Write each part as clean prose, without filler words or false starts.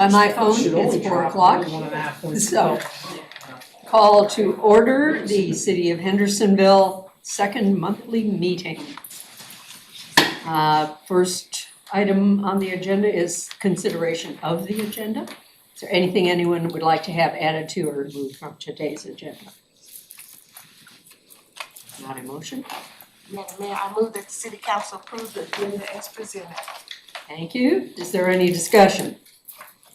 By my phone, it's 4 o'clock. So, call to order the City of Hendersonville second monthly meeting. First item on the agenda is consideration of the agenda. Is there anything anyone would like to have added to or removed from today's agenda? Not a motion? Madam Mayor, I move that the city council approve the agenda as presented. Thank you. Is there any discussion?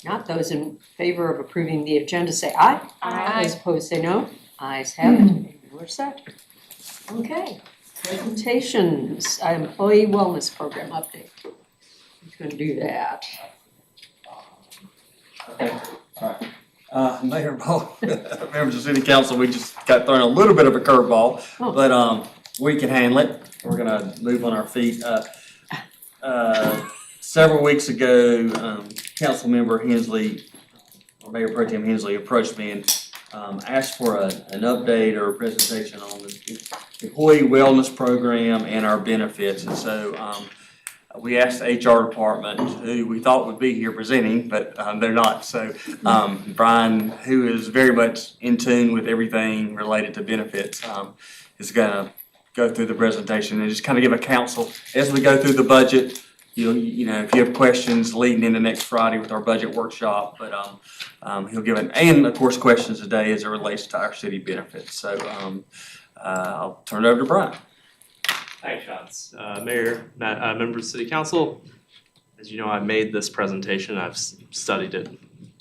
Not those in favor of approving the agenda say aye. Aye. Those opposed say no. Ayes have it. We're set. Okay. Presentations, employee wellness program update. Who's going to do that? Okay, all right. Mayor, Bo, members of City Council, we just got thrown a little bit of a curveball, but we can handle it. We're gonna move on our feet. Several weeks ago, Council Member Hensley, or Mayor Pro Tem Hensley, approached me and asked for an update or a presentation on the employee wellness program and our benefits. And so we asked the HR department, who we thought would be here presenting, but they're not. So Brian, who is very much in tune with everything related to benefits, is gonna go through the presentation and just kind of give a counsel as we go through the budget. You know, if you have questions leading into next Friday with our budget workshop, but he'll give it, and of course questions today as it relates to our city benefits. So I'll turn it over to Brian. Thanks, Sean. Mayor, members of City Council, as you know, I made this presentation. I've studied it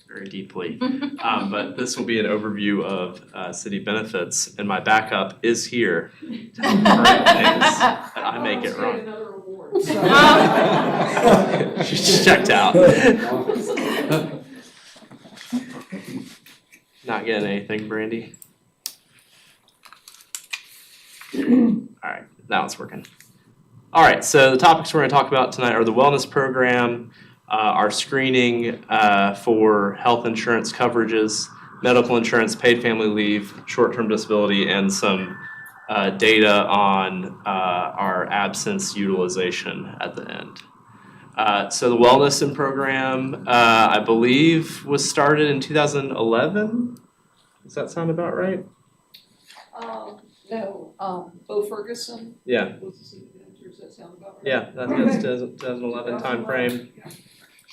very deeply, but this will be an overview of city benefits, and my backup is here to help correct things that I may get wrong. She's checked out. Not getting anything, Brandy? Alright, now it's working. Alright, so the topics we're going to talk about tonight are the wellness program, our screening for health insurance coverages, medical insurance, paid family leave, short-term disability, and some data on our absence utilization at the end. So the wellness program, I believe, was started in 2011. Does that sound about right? No, Bo Ferguson. Yeah. Was the city manager, does that sound about right? Yeah, that's 2011 timeframe.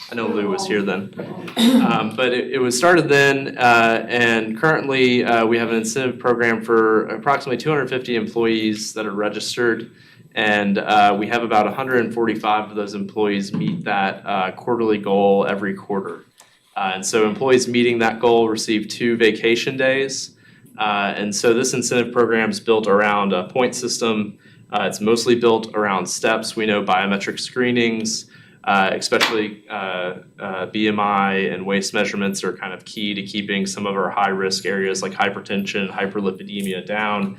I know Lou was here then. But it was started then, and currently we have an incentive program for approximately 250 employees that are registered, and we have about 145 of those employees meet that quarterly goal every quarter. And so employees meeting that goal receive 2 vacation days. And so this incentive program is built around a point system. It's mostly built around steps. We know biometric screenings, especially BMI and waist measurements are kind of key to keeping some of our high-risk areas like hypertension, hyperlipidemia down.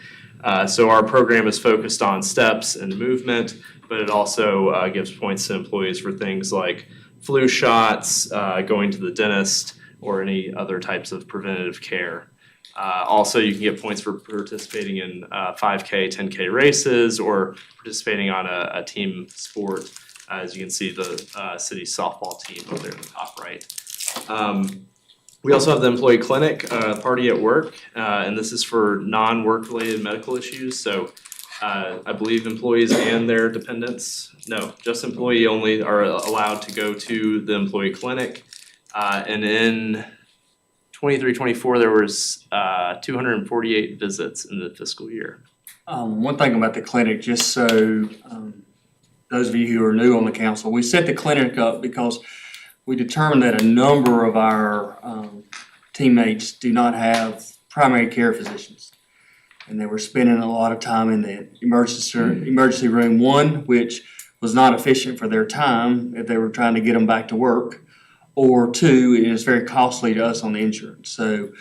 So our program is focused on steps and movement, but it also gives points to employees for things like flu shots, going to the dentist, or any other types of preventative care. Also, you can get points for participating in 5K, 10K races, or participating on a team sport. As you can see, the city softball team over there in the top right. We also have the employee clinic, Party at Work, and this is for non-work related medical issues. So I believe employees and their dependents, no, just employee only are allowed to go to the employee clinic. And in 23-24, there was 248 visits in the fiscal year. One thing about the clinic, just so those of you who are new on the council, we set the clinic up because we determined that a number of our teammates do not have primary care physicians. And they were spending a lot of time in the emergency room, one, which was not efficient for their time if they were trying to get them back to work, or two, it is very costly to us on the insurance. So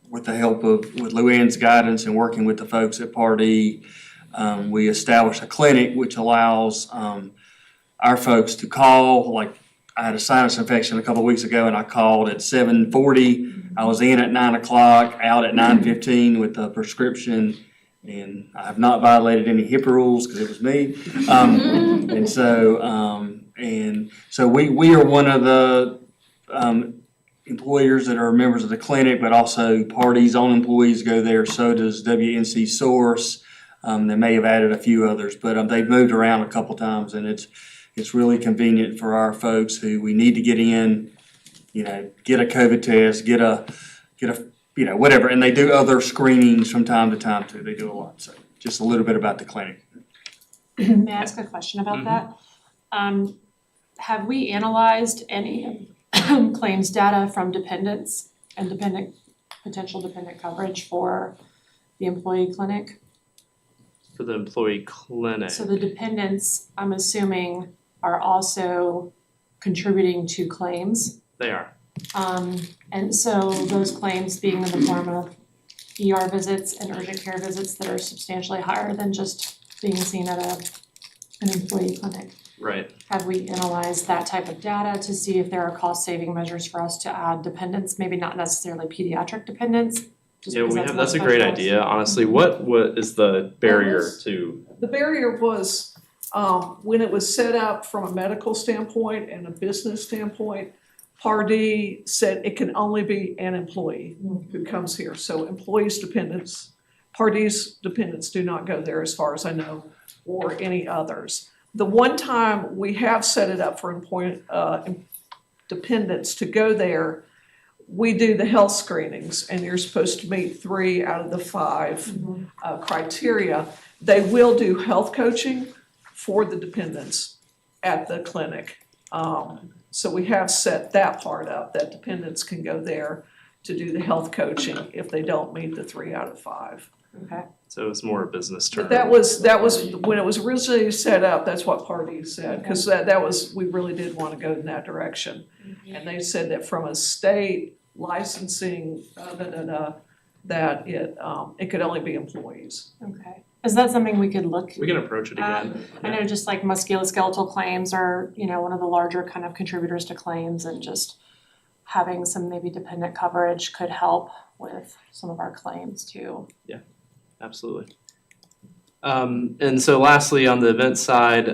with the help with Luann's guidance and working with the folks at Part E, we established a clinic which allows our folks to call. Like, I had a sinus infection a couple of weeks ago and I called at 7:40. I was in at 9 o'clock, out at 9:15 with a prescription, and I have not violated any HIPAA rules because it was me. And so And so we are one of the employers that are members of the clinic, but also Party's own employees go there. So does WNC Source. They may have added a few others, but they've moved around a couple times, and it's really convenient for our folks who we need to get in, get a COVID test, get a whatever, and they do other screenings from time to time too. They do a lot. So just a little bit about the clinic. May I ask a question about that? Have we analyzed any claims data from dependents and potential dependent coverage for the employee clinic? For the employee clinic. So the dependents, I'm assuming, are also contributing to claims. They are. And so those claims being in the form of ER visits and urgent care visits that are substantially higher than just being seen at an employee clinic. Right. Have we analyzed that type of data to see if there are cost saving measures for us to add dependents, maybe not necessarily pediatric dependents? Just Yeah, because that's a more great specialized? idea. Honestly, what is the barrier to? The barrier was, when it was set up from a medical standpoint and a business standpoint, Pardee said it can only be an employee who comes here. So employees' dependents, Pardee's dependents do not go there as far as I know, or any others. The one time we have set it up for dependents to go there, we do the health screenings, and you're supposed to meet 3 out of the 5 criteria. They will do health coaching for the dependents at the clinic. So we have set that part up, that dependents can go there to do the health coaching if they don't meet the 3 out of 5. Okay. So it's more a business term. But that was when it was originally set up, that's what Pardee said, because that was, we really did want to go in that direction. And they said that from a state licensing, that it could only be employees. Okay. Is that something we could look? We can approach it again. I know just like musculoskeletal claims are, one of the larger kind of contributors to claims, and just having some maybe dependent coverage could help with some of our claims too. Absolutely. And so lastly, on the event side,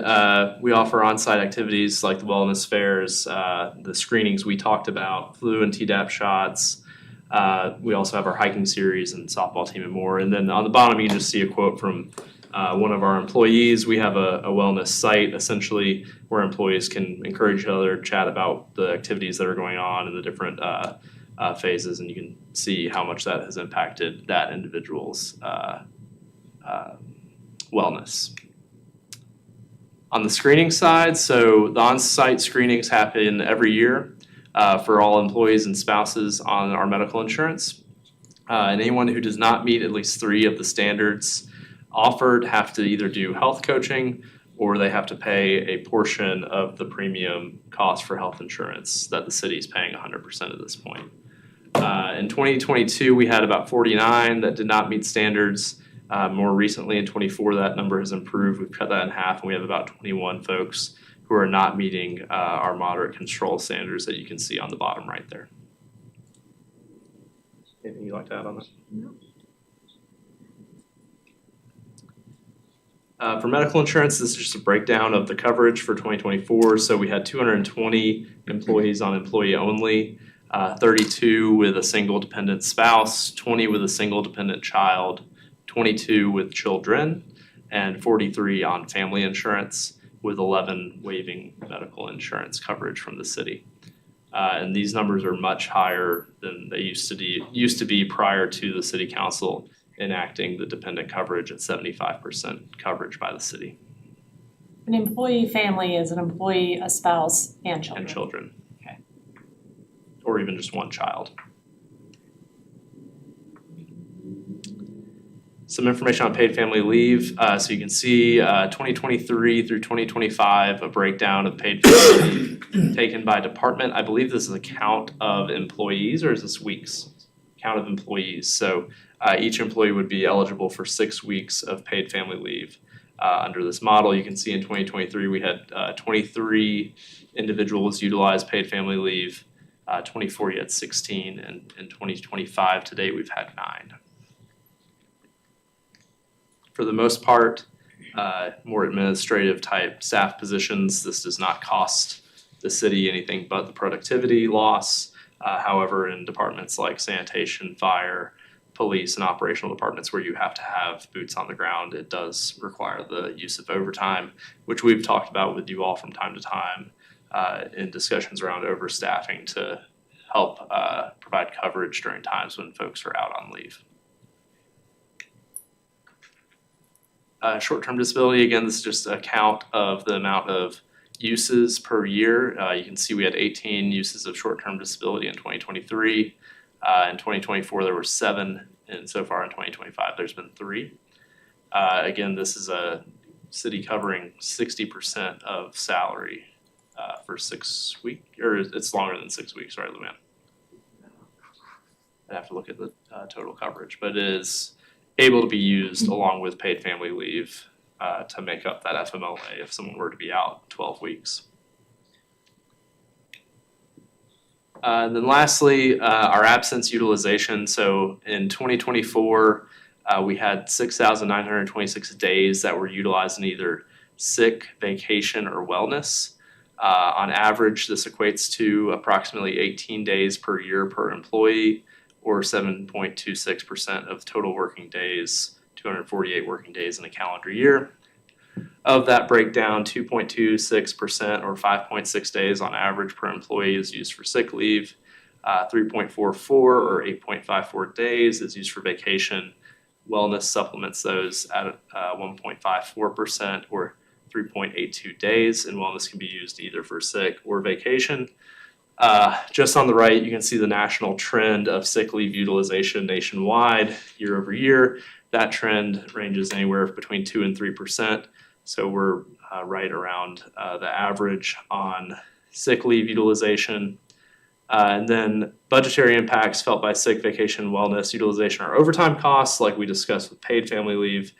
we offer on-site activities like the wellness fairs, the screenings we talked about, flu and Tdap shots. We also have our hiking series and softball team and more. And then on the bottom, you can just see a quote from one of our employees. We have a wellness site essentially where employees can encourage each other, chat about the activities that are going on in the different phases, and you can see how much that has impacted that individual's wellness. On the screening side, so the on-site screenings happen every year for all employees and spouses on our medical insurance. And anyone who does not meet at least 3 of the standards offered have to either do health coaching, or they have to pay a portion of the premium cost for health insurance that the city is paying 100% at this point. In 2022, we had about 49 that did not meet standards. More recently in 24, that number has improved. We've cut that in half, and we have about 21 folks who are not meeting our moderate control standards that you can see on the bottom right there. Anything you'd like to add on that? No. For medical insurance, this is just a breakdown of the coverage for 2024. So we had 220 employees on employee only, 32 with a single dependent spouse, 20 with a single dependent child, 22 with children, and 43 on family insurance, with 11 waiving medical insurance coverage from the city. And these numbers are much higher than they used to be prior to the city council enacting the dependent coverage at 75% coverage by the city. An employee family is an employee, a spouse, and children. And children. Okay. Or even just one child. Some information on paid family leave. So you can see 2023 through 2025, a breakdown of paid family leave taken by department. I believe this is a count of employees, or is this weeks? Count of employees. So each employee would be eligible for 6 weeks of paid family leave. Under this model, you can see in 2023 we had 23 individuals utilize paid family leave, 24 you had 16, and in 2025 to date we've had 9. For the most part, more administrative type staff positions. This does not cost the city anything but the productivity loss. However, in departments like sanitation, fire, police, and operational departments where you have to have boots on the ground, it does require the use of overtime, which we've talked about with you all from time to time in discussions around overstaffing to help provide coverage during times when folks are out on leave. Short-term disability, again, this is just a count of the amount of uses per year. You can see we had 18 uses of short-term disability in 2023. In 2024, there were 7, and so far in 2025, there's been 3. Again, this is a city covering 60% of salary for 6 weeks, or it's longer than 6 weeks, right, Luann? I'd have to look at the total coverage, but it is able to be used along with paid family leave to make up that FMLA if someone were to be out 12 weeks. And then lastly, our absence utilization. So in 2024, we had 6,926 days that were utilized in either sick, vacation, or wellness. On average, this equates to approximately 18 days per year per employee, or 7.26% of total working days, 248 working days in a calendar year. Of that breakdown, 2.26% or 5.6 days on average per employee is used for sick leave. 3.44 or 8.54 days is used for vacation. Wellness supplements those at 1.54% or 3.82 days, and wellness can be used either for sick or vacation. Just on the right, you can see the national trend of sick leave utilization nationwide year over year. That trend ranges anywhere between 2 and 3%. So we're right around the average on sick leave utilization. And then budgetary impacts felt by sick, vacation, wellness utilization are overtime costs, like we discussed with paid family leave.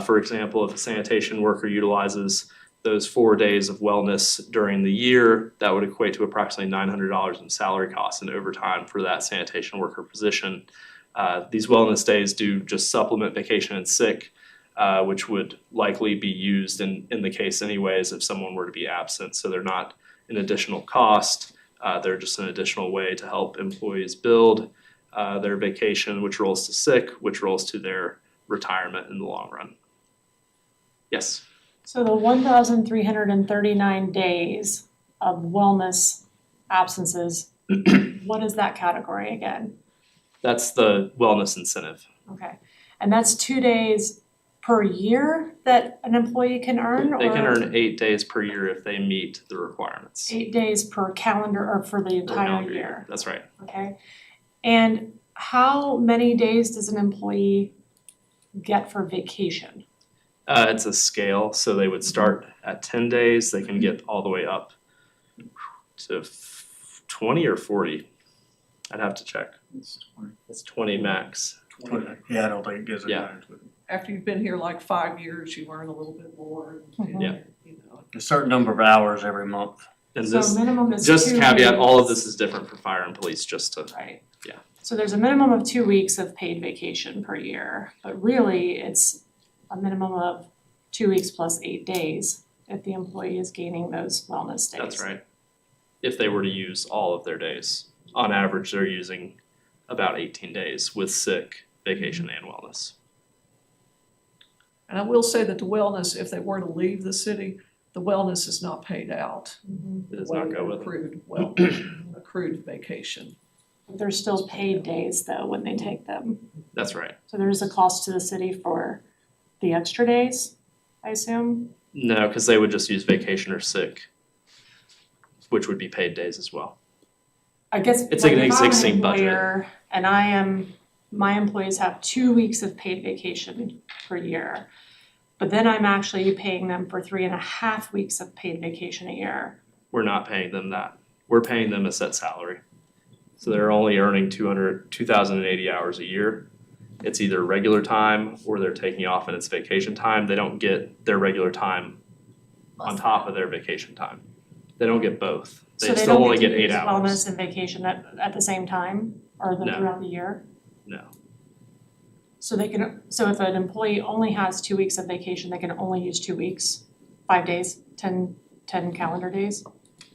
For example, if a sanitation worker utilizes those 4 days of wellness during the year, that would equate to approximately $900 in salary costs and overtime for that sanitation worker position. These wellness days do just supplement vacation and sick, which would likely be used in the case anyways if someone were to be absent. So they're not an additional cost, they're just an additional way to help employees build their vacation, which rolls to sick, which rolls to their retirement in the long run. Yes? So the 1,339 days of wellness absences, what is that category again? That's the wellness incentive. Okay, and that's 2 days per year that an employee can earn? They can or earn 8 days per year if they meet the requirements. 8 days per calendar or for the Per entire calendar year? That's right. Okay, and how many days does an employee get for vacation? It's a scale, so they would start at 10 days, they can get all the way up to 20 or 40. I'd have to check. It's 20 max. Yeah, I don't think it gives a Yeah. guidance with it. After you've been here like 5 years, you earn a little bit more. And, Yeah. you know. A certain number of hours every month. And So this, minimum is just 2 caveat, all of weeks. this is different for fire and police, just to, Right. Yeah. So there's a minimum of 2 weeks of paid vacation per year, but really it's a minimum of 2 weeks plus 8 days if the employee is gaining those wellness days. that's right. If they were to use all of their days. On average, they're using about 18 days with sick, vacation, and wellness. And I will say that the wellness, if they were to leave the city, the wellness is not paid out. Mhm. It does not go with it. Accrued, accrued vacation. But they're still paid days though when they take them. That's right. So there is a cost to the city for the extra days, I assume? No, because they would just use vacation or sick, which would be paid days as well. I guess It's like an if I'm an existing budget. employer and my employees have 2 weeks of paid vacation per year, but then I'm actually paying them for 3.5 weeks of paid vacation a year. We're not paying them that. We're paying them a set salary. So they're only earning 2,080 hours a year. It's either regular time or they're taking off and it's vacation time. They don't get their regular time on top of their vacation time. They don't get both. They still only get 8 So they don't get to use hours. wellness and vacation at the same time or No. throughout the year? No. So if an employee only has 2 weeks of vacation, they can only use 2 weeks, 5 days, 10 calendar days?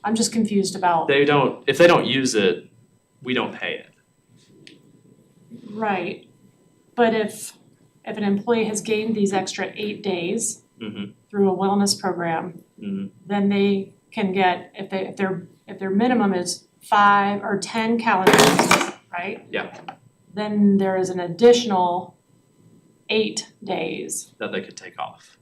I'm just confused about. If they don't use it, we don't pay it. Right, but if an employee has gained these extra 8 days through a wellness program, then they can get, if their minimum is 5 or 10 calendar days, right? Yeah. Then there is an additional 8 days, That they could take off.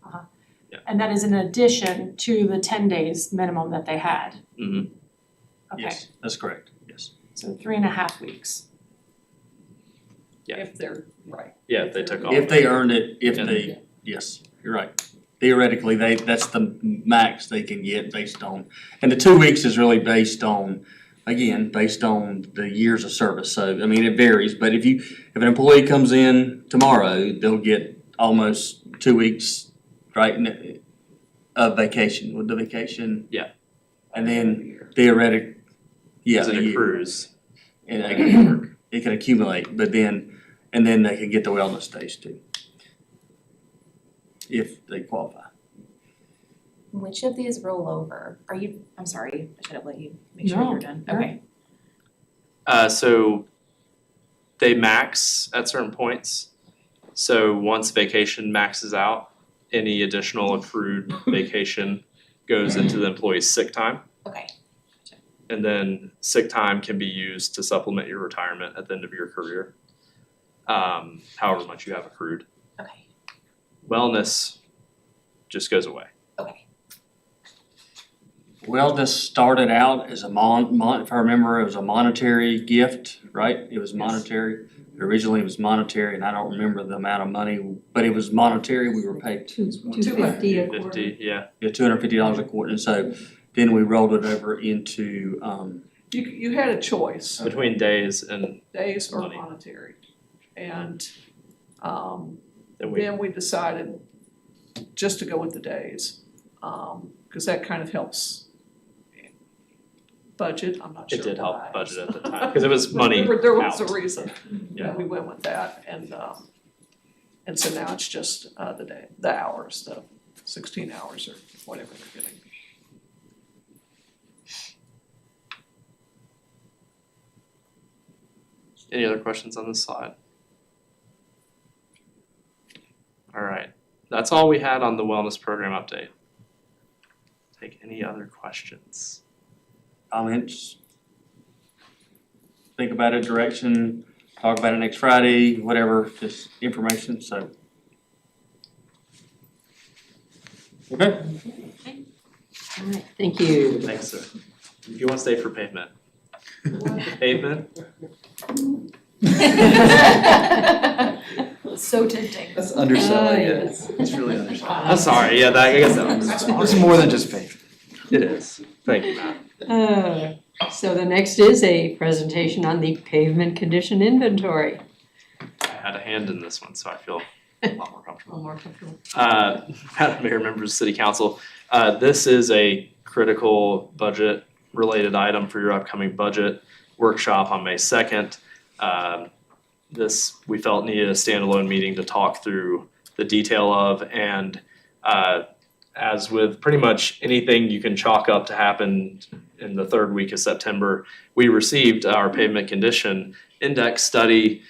and that is in addition to the 10 days minimum that they had. Mm-hmm. Okay, Yes, that's correct, yes. so 3.5 weeks. Yeah. If they're, right. Yeah, if they took off. If they earned it, Yeah. yes, you're right. Theoretically, that's the max they can get based on, and the 2 weeks is really based on, again, based on the years of service. So, I mean, it varies, but if an employee comes in tomorrow, they'll get almost 2 weeks, right, of vacation, with the vacation. Yeah. And then theoretic, yeah. Because it a year. accrues. And Like at work. it can accumulate, but then they can get the wellness days too. If they qualify. Which of these roll over? I'm sorry, I should have let you make sure No, you're done. you're Okay. So they max at certain points. So once vacation maxes out, any additional accrued vacation goes into the employee's sick time. Okay. And then sick time can be used to supplement your retirement at the end of your career. However much you have accrued. Okay. Wellness just goes away. Okay. Wellness started out as if I remember, it was a monetary gift, right? It was monetary. Originally it was monetary, and I don't remember the amount of money, but it was monetary. We were paid $250 a quarter. 50, yeah. $250 a quarter, and so then we rolled it over into, You had a choice, Between days and days or Money. monetary. And then we decided just to go with the days, because that kind of helps budget, I'm not sure it did help why. budget at the time, because it was money There was out. a reason Yeah. that we went with that, and so now it's just the hours, the 16 hours or whatever they're getting. Any other questions on this slide? All right, that's all we had on the wellness program update. Take any other questions? comments. Think about it, direction, talk about it next Friday, whatever, just information, so. Okay. All right, thank you. Thanks, sir. If you want to stay for pavement. Pavement? So tempting. That's underselling it. Yes. It's really underselling. I'm sorry, yeah, I guess that was. It's more than just pavement. It is. Thank you, Matt. So the next is a presentation on the pavement condition inventory. I had a hand in this one, so I feel a lot more comfortable. More comfortable. Madam Mayor, members of City Council, this is a critical budget-related item for your upcoming budget workshop on May 2nd. This, we felt, needed a standalone meeting to talk through the detail of, and as with pretty much anything you can chalk up to happen in the third week of September, we received our pavement condition index study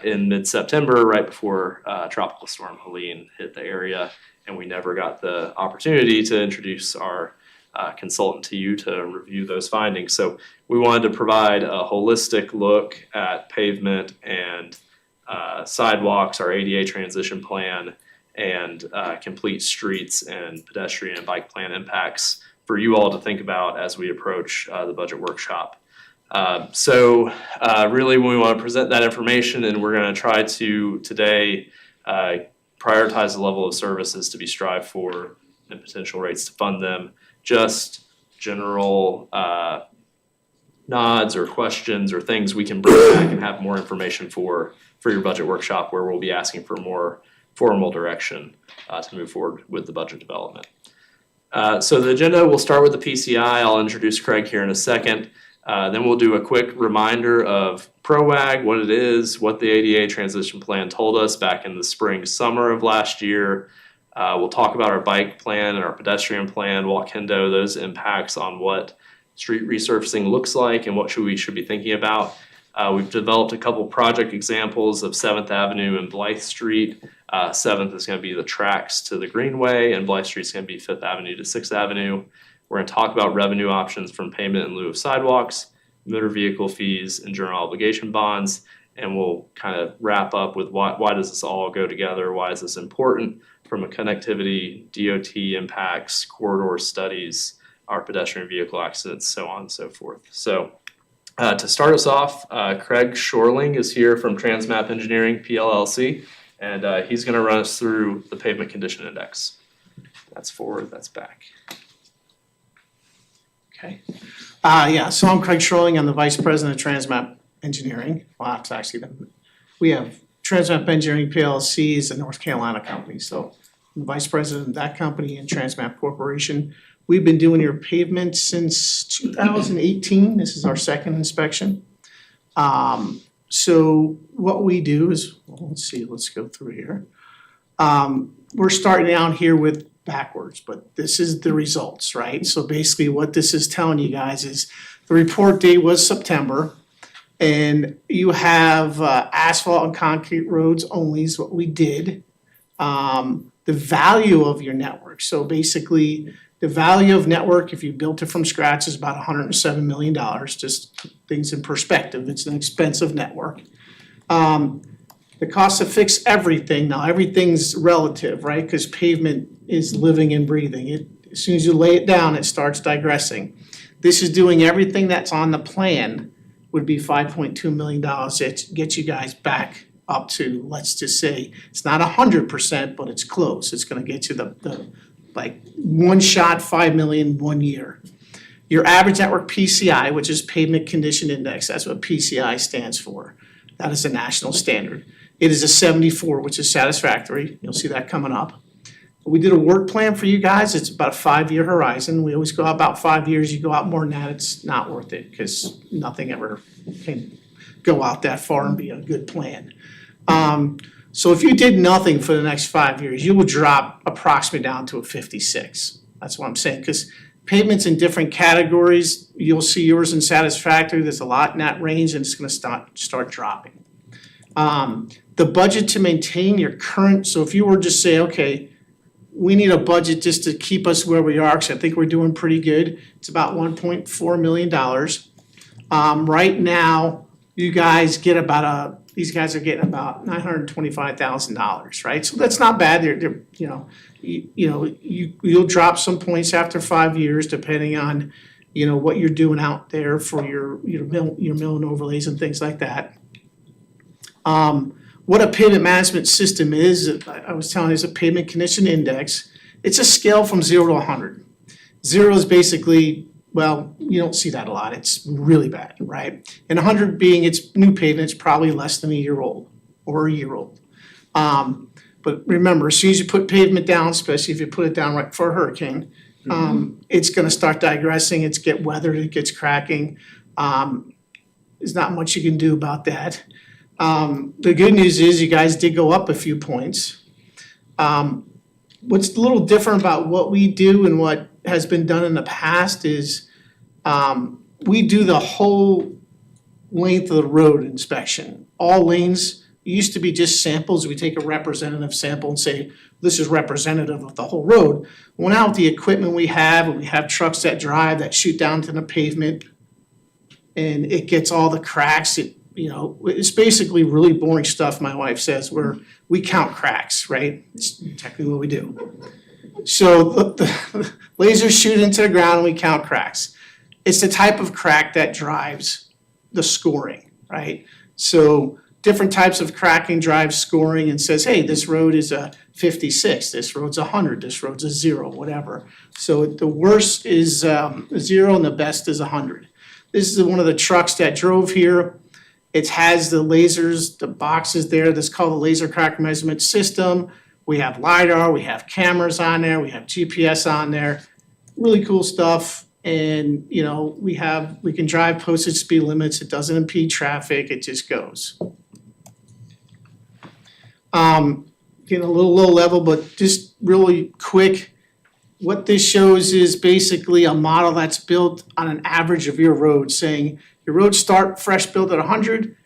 in mid-September, right before Tropical Storm Helene hit the area, and we never got the opportunity to introduce our consultant to you to review those findings. So we wanted to provide a holistic look at pavement and sidewalks, our ADA transition plan, and complete streets and pedestrian and bike plan impacts for you all to think about as we approach the budget workshop. So really we want to present that information, and we're going to try to today prioritize the level of services to be strived for and potential rates to fund them. Just general nods or questions or things we can bring back and have more information for your budget workshop, where we'll be asking for more formal direction to move forward with the budget development. So the agenda, we'll start with the PCI. I'll introduce Craig here in a second. Then we'll do a quick reminder of PROAG, what it is, what the ADA transition plan told us back in the spring, summer of last year. We'll talk about our bike plan and our pedestrian plan, Walkendo, those impacts on what street resurfacing looks like and what we should be thinking about. We've developed a couple project examples of 7th Avenue and Blythe Street. 7th is going to be the tracks to the Greenway, and Blythe Street is going to be 5th Avenue to 6th Avenue. We're going to talk about revenue options from payment in lieu of sidewalks, motor vehicle fees, and general obligation bonds. And we'll kind of wrap up with why does this all go together? Why is this important from a connectivity, DOT impacts, corridor studies, our pedestrian vehicle accidents, so on and so forth. So to start us off, Craig Shorling is here from Transmap Engineering PLLC, and he's going to run us through the pavement condition index. That's forward, that's back. Okay. So I'm Craig Shorling. I'm the Vice President of Transmap Engineering. Well, it's actually we have Transmap Engineering PLC is a North Carolina company. So I'm the Vice President of that company and Transmap Corporation. We've been doing your pavement since 2018. This is our second inspection. So what we do is, well, let's go through here. We're starting out here with backwards, but this is the results, right? So basically what this is telling you guys is the report date was September, and you have asphalt and concrete roads only is what we did. The value of your network, so basically the value of network, if you built it from scratch, is about $107 million, just things in perspective. It's an expensive network. The cost to fix everything, now everything's relative, right? Because pavement is living and breathing. As soon as you lay it down, it starts digressing. This is doing everything that's on the plan, would be $5.2 million. It gets you guys back up to, let's just say, it's not 100%, but it's close. It's gonna get you the like one shot, 5 million, 1 year. Your average network PCI, which is pavement condition index, that's what PCI stands for. That is a national standard. It is a 74, which is satisfactory. You'll see that coming up. We did a work plan for you guys. It's about a 5-year horizon. We always go out about 5 years. You go out more than that, it's not worth it because nothing ever can go out that far and be a good plan. So if you did nothing for the next 5 years, you would drop approximately down to a 56. That's what I'm saying, because payments in different categories, you'll see yours in satisfactory. There's a lot in that range, and it's going to start dropping. The budget to maintain your current, so if you were to say, okay, we need a budget just to keep us where we are, because I think we're doing pretty good. It's about $1.4 million. Right now, you guys get these guys are getting about $925,000, right? So that's not bad. They're you'll drop some points after 5 years, depending on, what you're doing out there for your mill and overlays and things like that. What a pavement management system is, I was telling you, is a pavement condition index. It's a scale from 0 to 100. 0 is basically, well, you don't see that a lot. It's really bad, right? And 100 being it's new pavement, it's probably less than a year old or a year old. But remember, as soon as you put pavement down, especially if you put it down right for a hurricane, it's gonna start digressing, it's get weathered, it gets cracking. There's not much you can do about that. The good news is you guys did go up a few points. What's a little different about what we do and what has been done in the past is we do the whole length of the road inspection. All lanes, it used to be just samples. We take a representative sample and say, this is representative of the whole road. Well, now with the equipment we have trucks that drive, that shoot down to the pavement, and it gets all the cracks. It's basically really boring stuff, my wife says, where we count cracks, right? It's technically what we do. So the lasers shoot into the ground and we count cracks. It's the type of crack that drives the scoring, right? So different types of cracking drives scoring and says, hey, this road is a 56, this road's 100, this road's a 0, whatever. So the worst is 0 and the best is 100. This is one of the trucks that drove here. It has the lasers, the boxes there, that's called the laser crack measurement system. We have LiDAR, we have cameras on there, we have GPS on there. Really cool stuff. And, you know, we can drive posted speed limits, it doesn't impede traffic, it just goes. Getting a little low level, but just really quick, what this shows is basically a model that's built on an average of your roads, saying your roads start fresh built at 100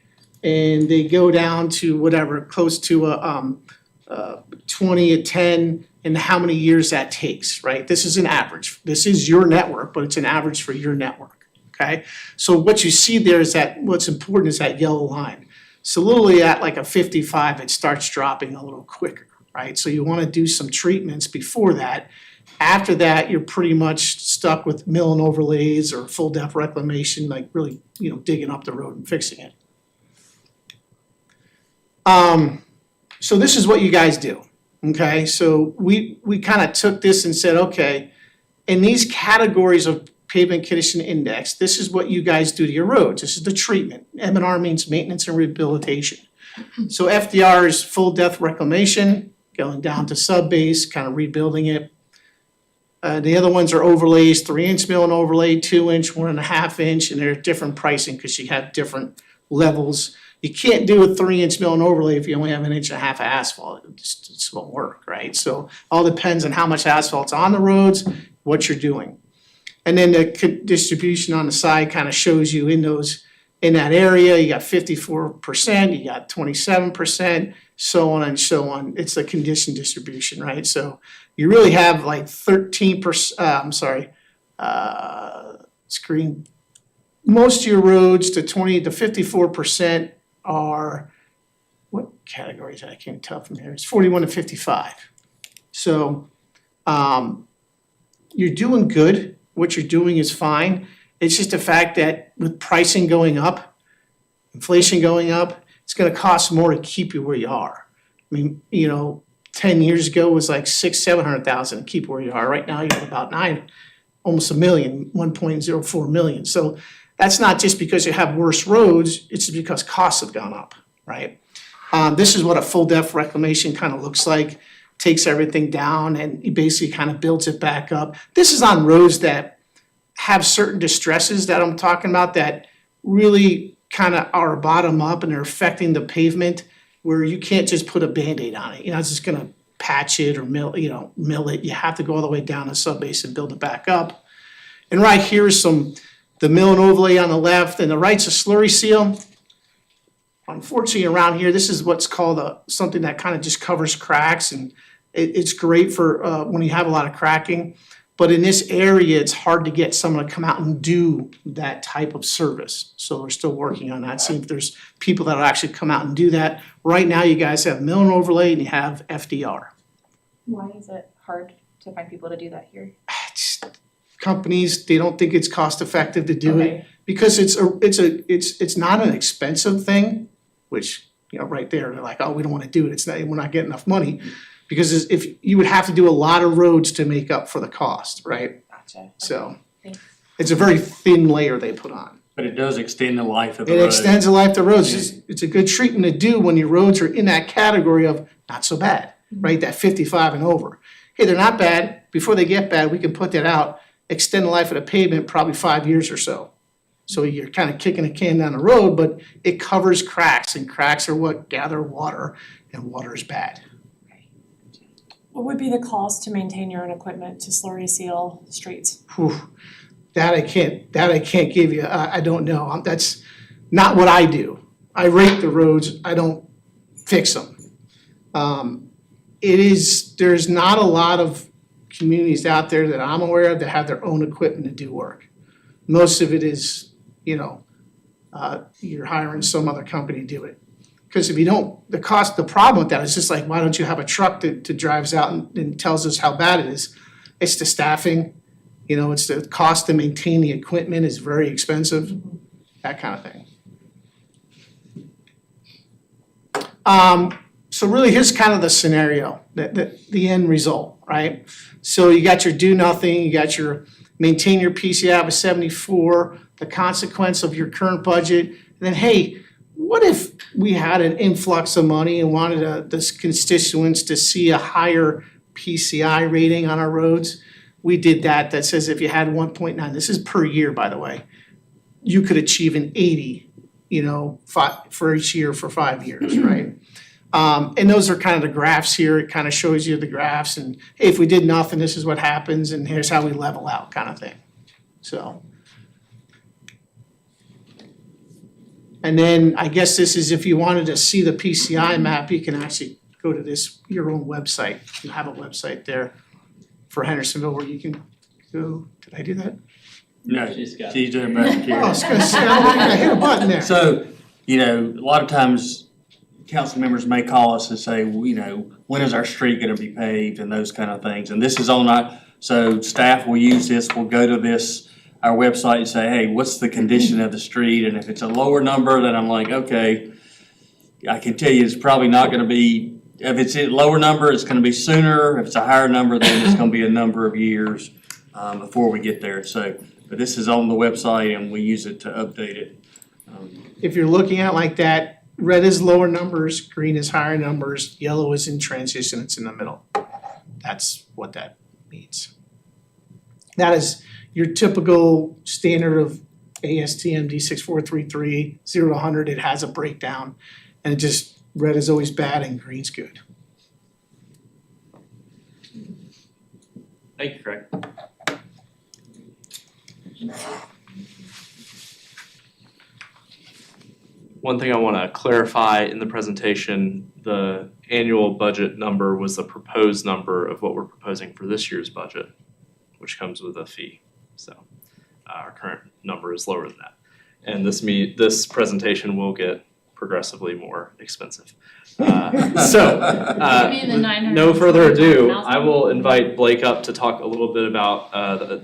and they go down to whatever, close to a 20, a 10, and how many years that takes, right? This is an average. This is your network, but it's an average for your network, okay? So what you see there is that what's important is that yellow line. So literally at like a 55, it starts dropping a little quicker, right? So you wanna do some treatments before that. After that, you're pretty much stuck with mill and overlays or full depth reclamation, like really, you know, digging up the road and fixing it. So this is what you guys do, okay? So we kind of took this and said, okay, in these categories of pavement condition index, this is what you guys do to your roads. This is the treatment. M&R means maintenance and rehabilitation. So FDR is full depth reclamation, going down to sub-base, kind of rebuilding it. The other ones are overlays, 3-inch mill and overlay, 2-inch, 1.5 inch, and they're different pricing because you have different levels. You can't do a 3-inch mill and overlay if you only have 1.5 inches of asphalt. It just won't work, right? So all depends on how much asphalt's on the roads, what you're doing. And then the distribution on the side kind of shows you in that area, you got 54%, you got 27%, so on and so on. It's a condition distribution, right? So you really have like 13%, most of your roads to 20 to 54% are, what categories? I can't tell from here. It's 41 to 55. So you're doing good. What you're doing is fine. It's just the fact that with pricing going up, inflation going up, it's gonna cost more to keep you where you are. I mean, you know, 10 years ago it was like $600,000-$700,000 to keep where you are. Right now you're about almost $1 million, 1.04 million. So that's not just because you have worse roads, it's because costs have gone up, right? This is what a full depth reclamation kind of looks like. Takes everything down and it basically kind of builds it back up. This is on roads that have certain distresses that I'm talking about that really kind of are bottom up and they're affecting the pavement where you can't just put a Band-Aid on it. You're not just gonna patch it or mill it. You have to go all the way down to sub-base and build it back up. And right here is the mill and overlay on the left, and the right's a slurry seal. Unfortunately, around here, this is what's called something that kind of just covers cracks, and it's great for when you have a lot of cracking. But in this area, it's hard to get someone to come out and do that type of service. So we're still working on that, see if there's people that'll actually come out and do that. Right now, you guys have mill and overlay and you have FDR. Why is it hard to find people to do that here? Companies, they don't think it's cost effective to do it because it's not an expensive thing, which, you know, right there, they're like, oh, we don't want to do it. We're not getting enough money. Because if you would have to do a lot of roads to make up for the cost, right? Gotcha. So Thanks. it's a very thin layer they put on. But it does extend the life of the It road. extends the life of the roads. It's a good treatment to do when your roads are in that category of not so bad, right? That 55 and over. Hey, they're not bad. Before they get bad, we can put that out, extend the life of the pavement probably 5 years or so. So you're kind of kicking a can down the road, but it covers cracks, and cracks are what gather water, and water is bad. What would be the cost to maintain your own equipment to slurry seal streets? Whew. That I can't give you. I don't know. That's not what I do. I rate the roads. I don't fix them. There's not a lot of communities out there that I'm aware of that have their own equipment to do work. Most of it is, you're hiring some other company to do it. Because if you don't, the problem with that is just like, why don't you have a truck that drives out and tells us how bad it is? It's the staffing, it's the cost to maintain the equipment is very expensive, that kind of thing. So really, here's kind of the scenario, the end result, right? So you got your do nothing, you got your maintain your PCI of 74, the consequence of your current budget, and then hey, what if we had an influx of money and wanted the constituents to see a higher PCI rating on our roads? we did that says if you had 1.9, this is per year, by the way, you could achieve an 80, for each year for 5 years, right? And those are kind of the graphs here. It kind of shows you the graphs and, hey, if we did nothing, this is what happens and here's how we level out kind of thing. So. And then I guess this is if you wanted to see the PCI map, you can actually go to your own website. You have a website there for Hendersonville where you can go. Did I do that? No, She's got she's doing back Oh, I here. was gonna say, I hit a button there. So, a lot of times, council members may call us and say, when is our street gonna be paved and those kind of things. And this is so staff will use this, we'll go to our website and say, hey, what's the condition of the street? And if it's a lower number, then I'm like, okay, I can tell you it's probably not gonna be, if it's a lower number, it's gonna be sooner. If it's a higher number, then it's gonna be a number of years before we get there. So, but this is on the website and we use it to update it. If you're looking at it like that, red is lower numbers, green is higher numbers, yellow is in transition, it's in the middle. That's what that means. That is your typical standard of ASTM D6433, 0 to 100, it has a breakdown. And it just, red is always bad and green's good. Thank you, Craig. One thing I want to clarify in the presentation, the annual budget number was the proposed number of what we're proposing for this year's budget, which comes with a fee. So our current number is lower than that. And this presentation will get progressively more expensive. No further ado, I will invite Blake up to talk a little bit about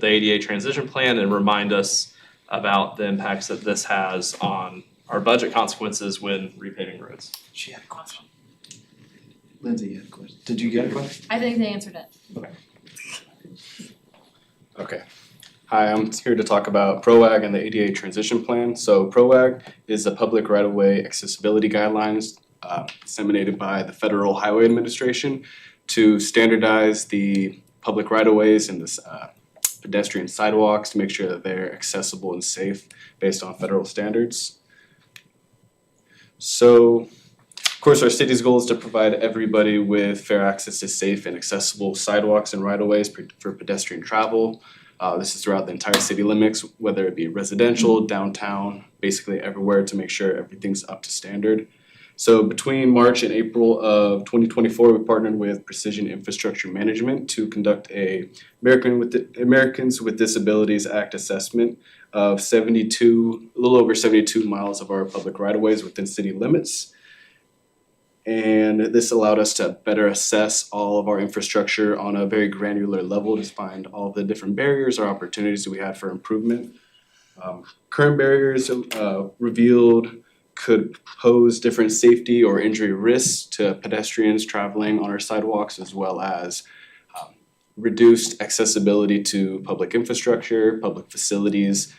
the ADA transition plan and remind us about the impacts that this has on our budget consequences when repaving roads. She had a question. Lindsay had a question. Did you get a question? I think they answered it. Okay. Hi, I'm here to talk about PROAG and the ADA transition plan. So PROAG is the public right-of-way accessibility guidelines disseminated by the Federal Highway Administration to standardize the public right-of-ways and the pedestrian sidewalks to make sure that they're accessible and safe based on federal standards. So, of course, our city's goal is to provide everybody with fair access to safe and accessible sidewalks and right-of-ways for pedestrian travel. This is throughout the entire city limits, whether it be residential, downtown, basically everywhere to make sure everything's up to standard. So between March and April of 2024, we partnered with Precision Infrastructure Management to conduct a Americans with Disabilities Act assessment of a little over 72 miles of our public right-of-ways within city limits. And this allowed us to better assess all of our infrastructure on a very granular level to find all the different barriers or opportunities that we had for improvement. Current barriers revealed could pose different safety or injury risks to pedestrians traveling on our sidewalks, as well as reduced accessibility to public infrastructure, public facilities,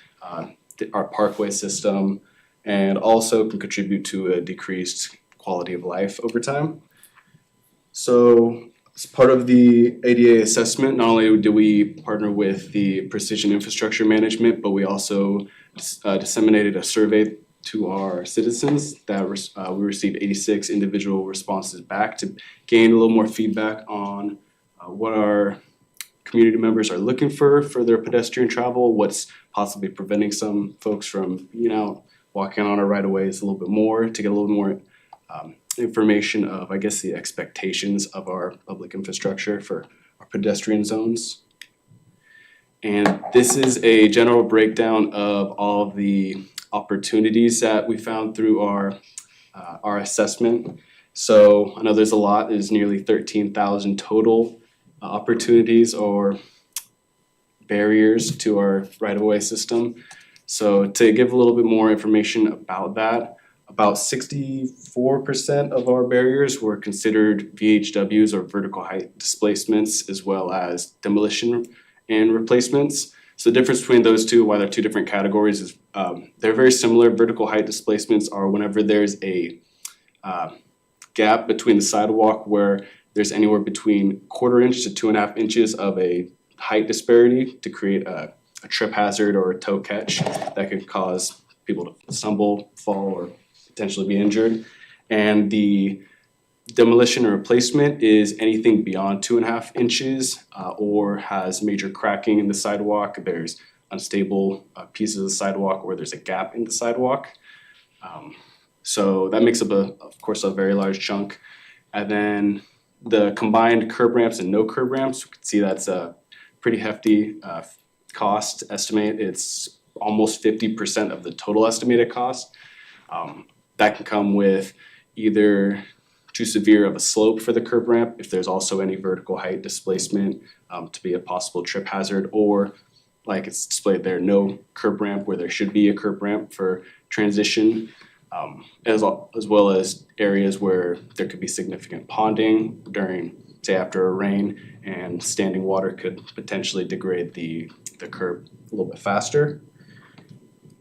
our parkway system, and also can contribute to a decreased quality of life over time. So as part of the ADA assessment, not only do we partner with the Precision Infrastructure Management, but we also disseminated a survey to our citizens that we received 86 individual responses back to gain a little more feedback on what our community members are looking for their pedestrian travel, what's possibly preventing some folks from, walking on our right-of-ways a little bit more, to get a little more information of, I guess, the expectations of our public infrastructure for our pedestrian zones. And this is a general breakdown of all of the opportunities that we found through our assessment. So I know there's a lot, there's nearly 13,000 total opportunities or barriers to our right-of-way system. So to give a little bit more information about that, about 64% of our barriers were considered VHWs or vertical height displacements, as well as demolition and replacements. So the difference between those two, why they're two different categories, is they're very similar. Vertical height displacements are whenever there's a gap between the sidewalk where there's anywhere between 1/4 inch to 2.5 inches of a height disparity to create a trip hazard or a toe catch that could cause people to stumble, fall, or potentially be injured. And the demolition or replacement is anything beyond 2.5 inches or has major cracking in the sidewalk. There's unstable pieces of the sidewalk where there's a gap in the sidewalk. So that makes up, of course, a very large chunk. And then the combined curb ramps and no curb ramps, you can see that's a pretty hefty cost estimate. It's almost 50% of the total estimated cost. That can come with either too severe of a slope for the curb ramp, if there's also any vertical height displacement to be a possible trip hazard, or like it's displayed there, no curb ramp where there should be a curb ramp for transition, as well as areas where there could be significant ponding during, say, after a rain, and standing water could potentially degrade the curb a little bit faster.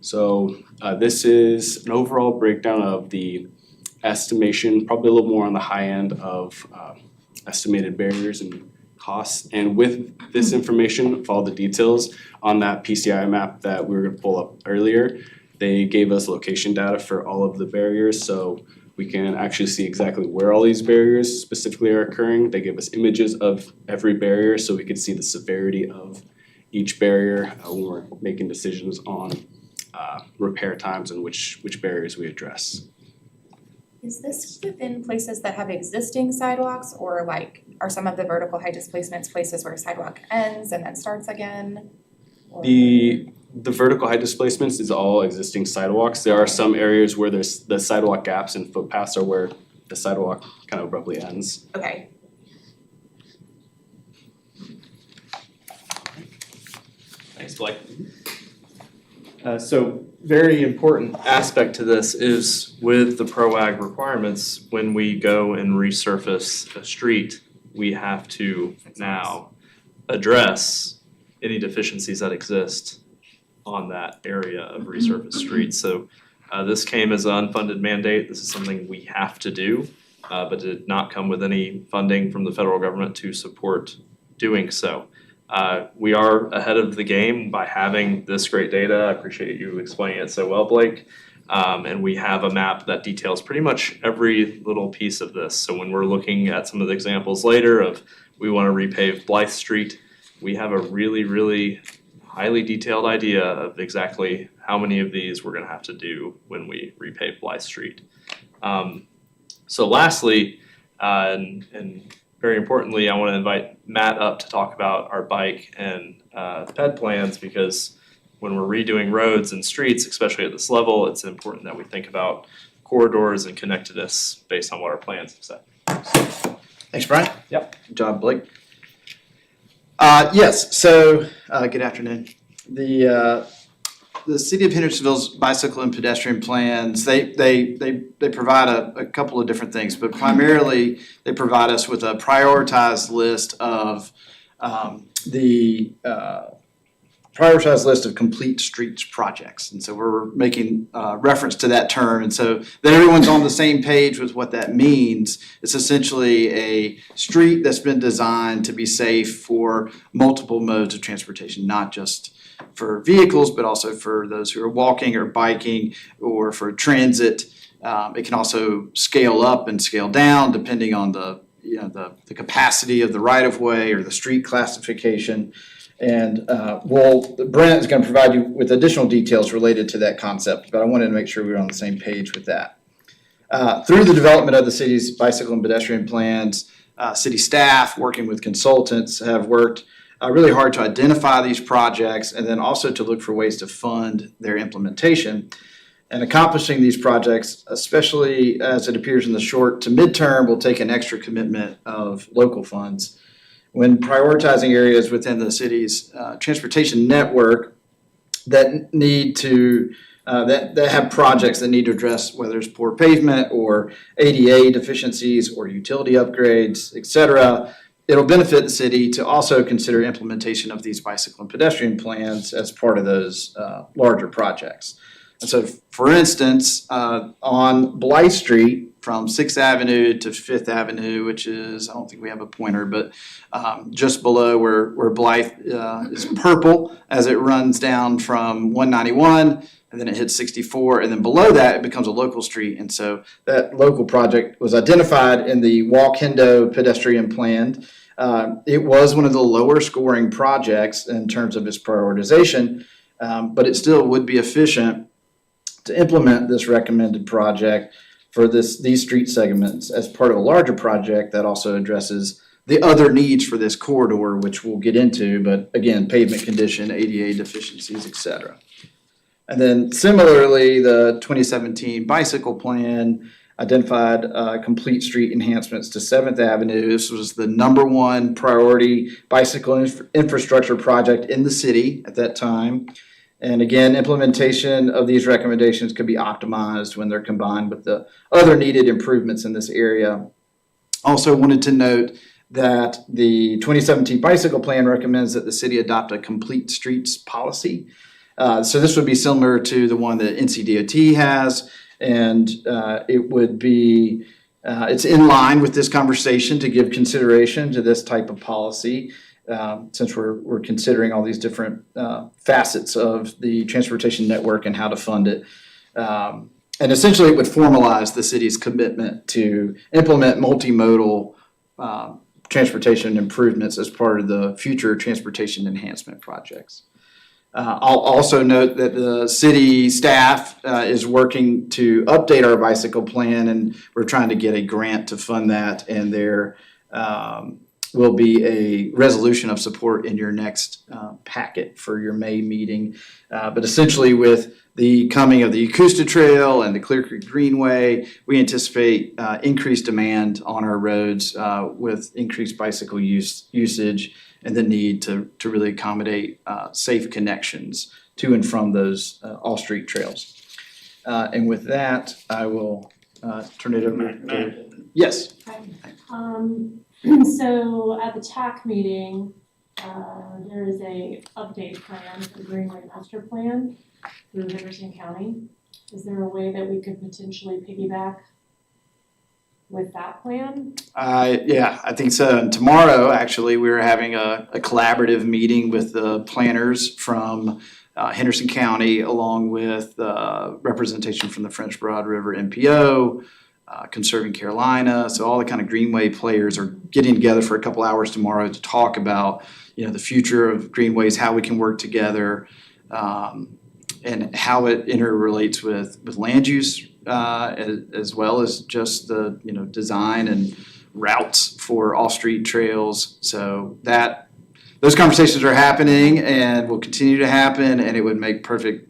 So this is an overall breakdown of the estimation, probably a little more on the high end of estimated barriers and costs. And with this information, of all the details on that PCI map that we were going to pull up earlier, they gave us location data for all of the barriers, so we can actually see exactly where all these barriers specifically are occurring. They gave us images of every barrier so we could see the severity of each barrier when we're making decisions on repair times and which barriers we address. Is this within places that have existing sidewalks, or like are some of the vertical height displacements places where a sidewalk ends and then starts again? Or... The vertical height displacements is all existing sidewalks. There are some areas where there's the sidewalk gaps and footpaths are where the sidewalk kind of abruptly ends. Okay. Thanks, Blake. So very important aspect to this is with the PROAG requirements, when we go and resurface a street, we have to now address any deficiencies that exist on that area of resurfaced streets. So this came as an unfunded mandate. This is something we have to do, but did not come with any funding from the federal government to support doing so. We are ahead of the game by having this great data. I appreciate you explaining it so well, Blake. And we have a map that details pretty much every little piece of this. So when we're looking at some of the examples later of we want to repave Blythe Street, we have a really, really highly detailed idea of exactly how many of these we're going to have to do when we repave Blythe Street. So lastly, and very importantly, I want to invite Matt up to talk about our bike and ped plans, because when we're redoing roads and streets, especially at this level, it's important that we think about corridors and connectedness based on what our plans have said. Thanks, Brian. Yep. Good job, Blake. Yes, so good afternoon. The City of Hendersonville's bicycle and pedestrian plans, they provide a couple of different things, but primarily they provide us with a prioritized list of prioritized list of complete streets projects. And so we're making reference to that term. And so that everyone's on the same page with what that means. It's essentially a street that's been designed to be safe for multiple modes of transportation, not just for vehicles, but also for those who are walking or biking or for transit. It can also scale up and scale down depending on the capacity of the right-of-way or the street classification. And Brent is going to provide you with additional details related to that concept, but I wanted to make sure we were on the same page with that. Through the development of the city's bicycle and pedestrian plans, city staff working with consultants have worked really hard to identify these projects and then also to look for ways to fund their implementation. And accomplishing these projects, especially as it appears in the short to midterm, will take an extra commitment of local funds. When prioritizing areas within the city's transportation network that need to that have projects that need to address whether it's poor pavement or ADA deficiencies or utility upgrades, et cetera, it'll benefit the city to also consider implementation of these bicycle and pedestrian plans as part of those larger projects. And so, for instance, on Blythe Street, from 6th Avenue to 5th Avenue, which is, I don't think we have a pointer, but just below where Blythe is purple as it runs down from 191, and then it hits 64, and then below that it becomes a local street. And so that local project was identified in the Walk Hendo pedestrian plan. It was one of the lower scoring projects in terms of its prioritization, but it still would be efficient to implement this recommended project for these street segments as part of a larger project that also addresses the other needs for this corridor, which we'll get into, but again, pavement condition, ADA deficiencies, et cetera. And then similarly, the 2017 bicycle plan identified complete street enhancements to 7th Avenue. This was the #1 priority bicycle infrastructure project in the city at that time. And again, implementation of these recommendations could be optimized when they're combined with the other needed improvements in this area. Also wanted to note that the 2017 bicycle plan recommends that the city adopt a complete streets policy. So this would be similar to the one that NCDOT has, and it would be, it's in line with this conversation to give consideration to this type of policy. Since we're considering all these different facets of the transportation network and how to fund it. And essentially it would formalize the city's commitment to implement multimodal transportation improvements as part of the future transportation enhancement projects. I'll also note that the city staff is working to update our bicycle plan, and we're trying to get a grant to fund that, and there will be a resolution of support in your next packet for your May meeting. But essentially with the coming of the Acosta Trail and the Clear Creek Greenway, we anticipate increased demand on our roads with increased bicycle usage and the need to really accommodate safe connections to and from those all-street trails. And with that, I will turn it over to, yes. So at the TAC meeting, there is a update plan for the Greenway Master Plan through Henderson County. Is there a way that we could potentially piggyback with that plan? Yeah, I think so. And tomorrow, actually, we're having a collaborative meeting with the planners from Henderson County, along with representation from the French Broad River MPO, Conserving Carolina. So all the kind of Greenway players are getting together for a couple hours tomorrow to talk about, the future of greenways, how we can work together, and how it interrelates with land use, as well as just the, design and routes for off-street trails. So those conversations are happening and will continue to happen, and it would make perfect,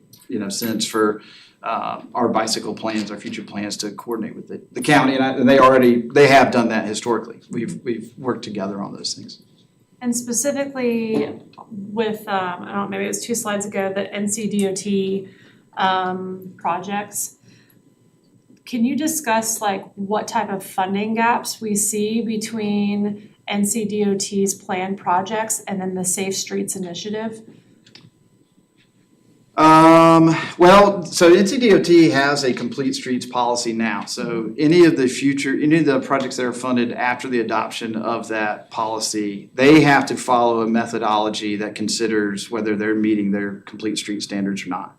sense for our bicycle plans, our future plans to coordinate with the county, and they have done that historically. We've worked together on those things. And specifically with, I don't know, maybe it was 2 slides ago, the NCDOT projects. Can you discuss what type of funding gaps we see between NCDOT's planned projects and then the Safe Streets Initiative? So NCDOT has a complete streets policy now. So any of the projects that are funded after the adoption of that policy, they have to follow a methodology that considers whether they're meeting their complete street standards or not.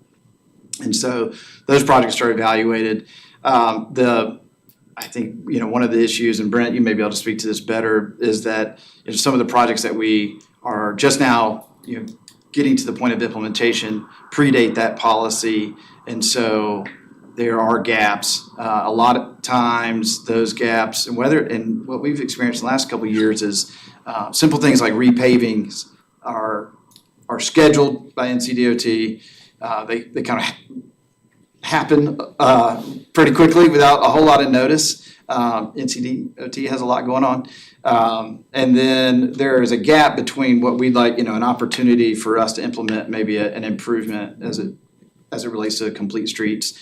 And so those projects are evaluated. I think, one of the issues, and Brent, you may be able to speak to this better, is that some of the projects that we are just now, getting to the point of implementation predate that policy, and so there are gaps. A lot of times those gaps, and what we've experienced in the last couple of years is simple things like repavings are scheduled by NCDOT. They kind of happen pretty quickly without a whole lot of notice. NCDOT has a lot going on. And then there is a gap between what we'd like, an opportunity for us to implement maybe an improvement as it relates to complete streets.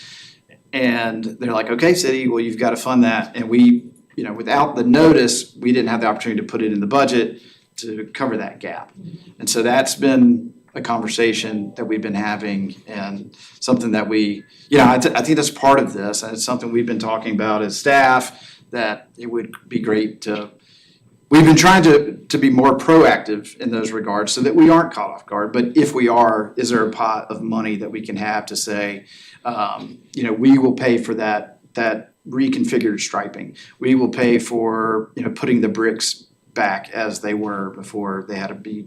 And they're like, okay, city, well, you've got to fund that. And we, without the notice, we didn't have the opportunity to put it in the budget to cover that gap. And so that's been a conversation that we've been having and something that we, I think that's part of this, and it's something we've been talking about as staff, that it would be great to, we've been trying to be more proactive in those regards so that we aren't caught off guard, but if we are, is there a pot of money that we can have to say, we will pay for that reconfigured striping. We will pay for, putting the bricks back as they were before they had to be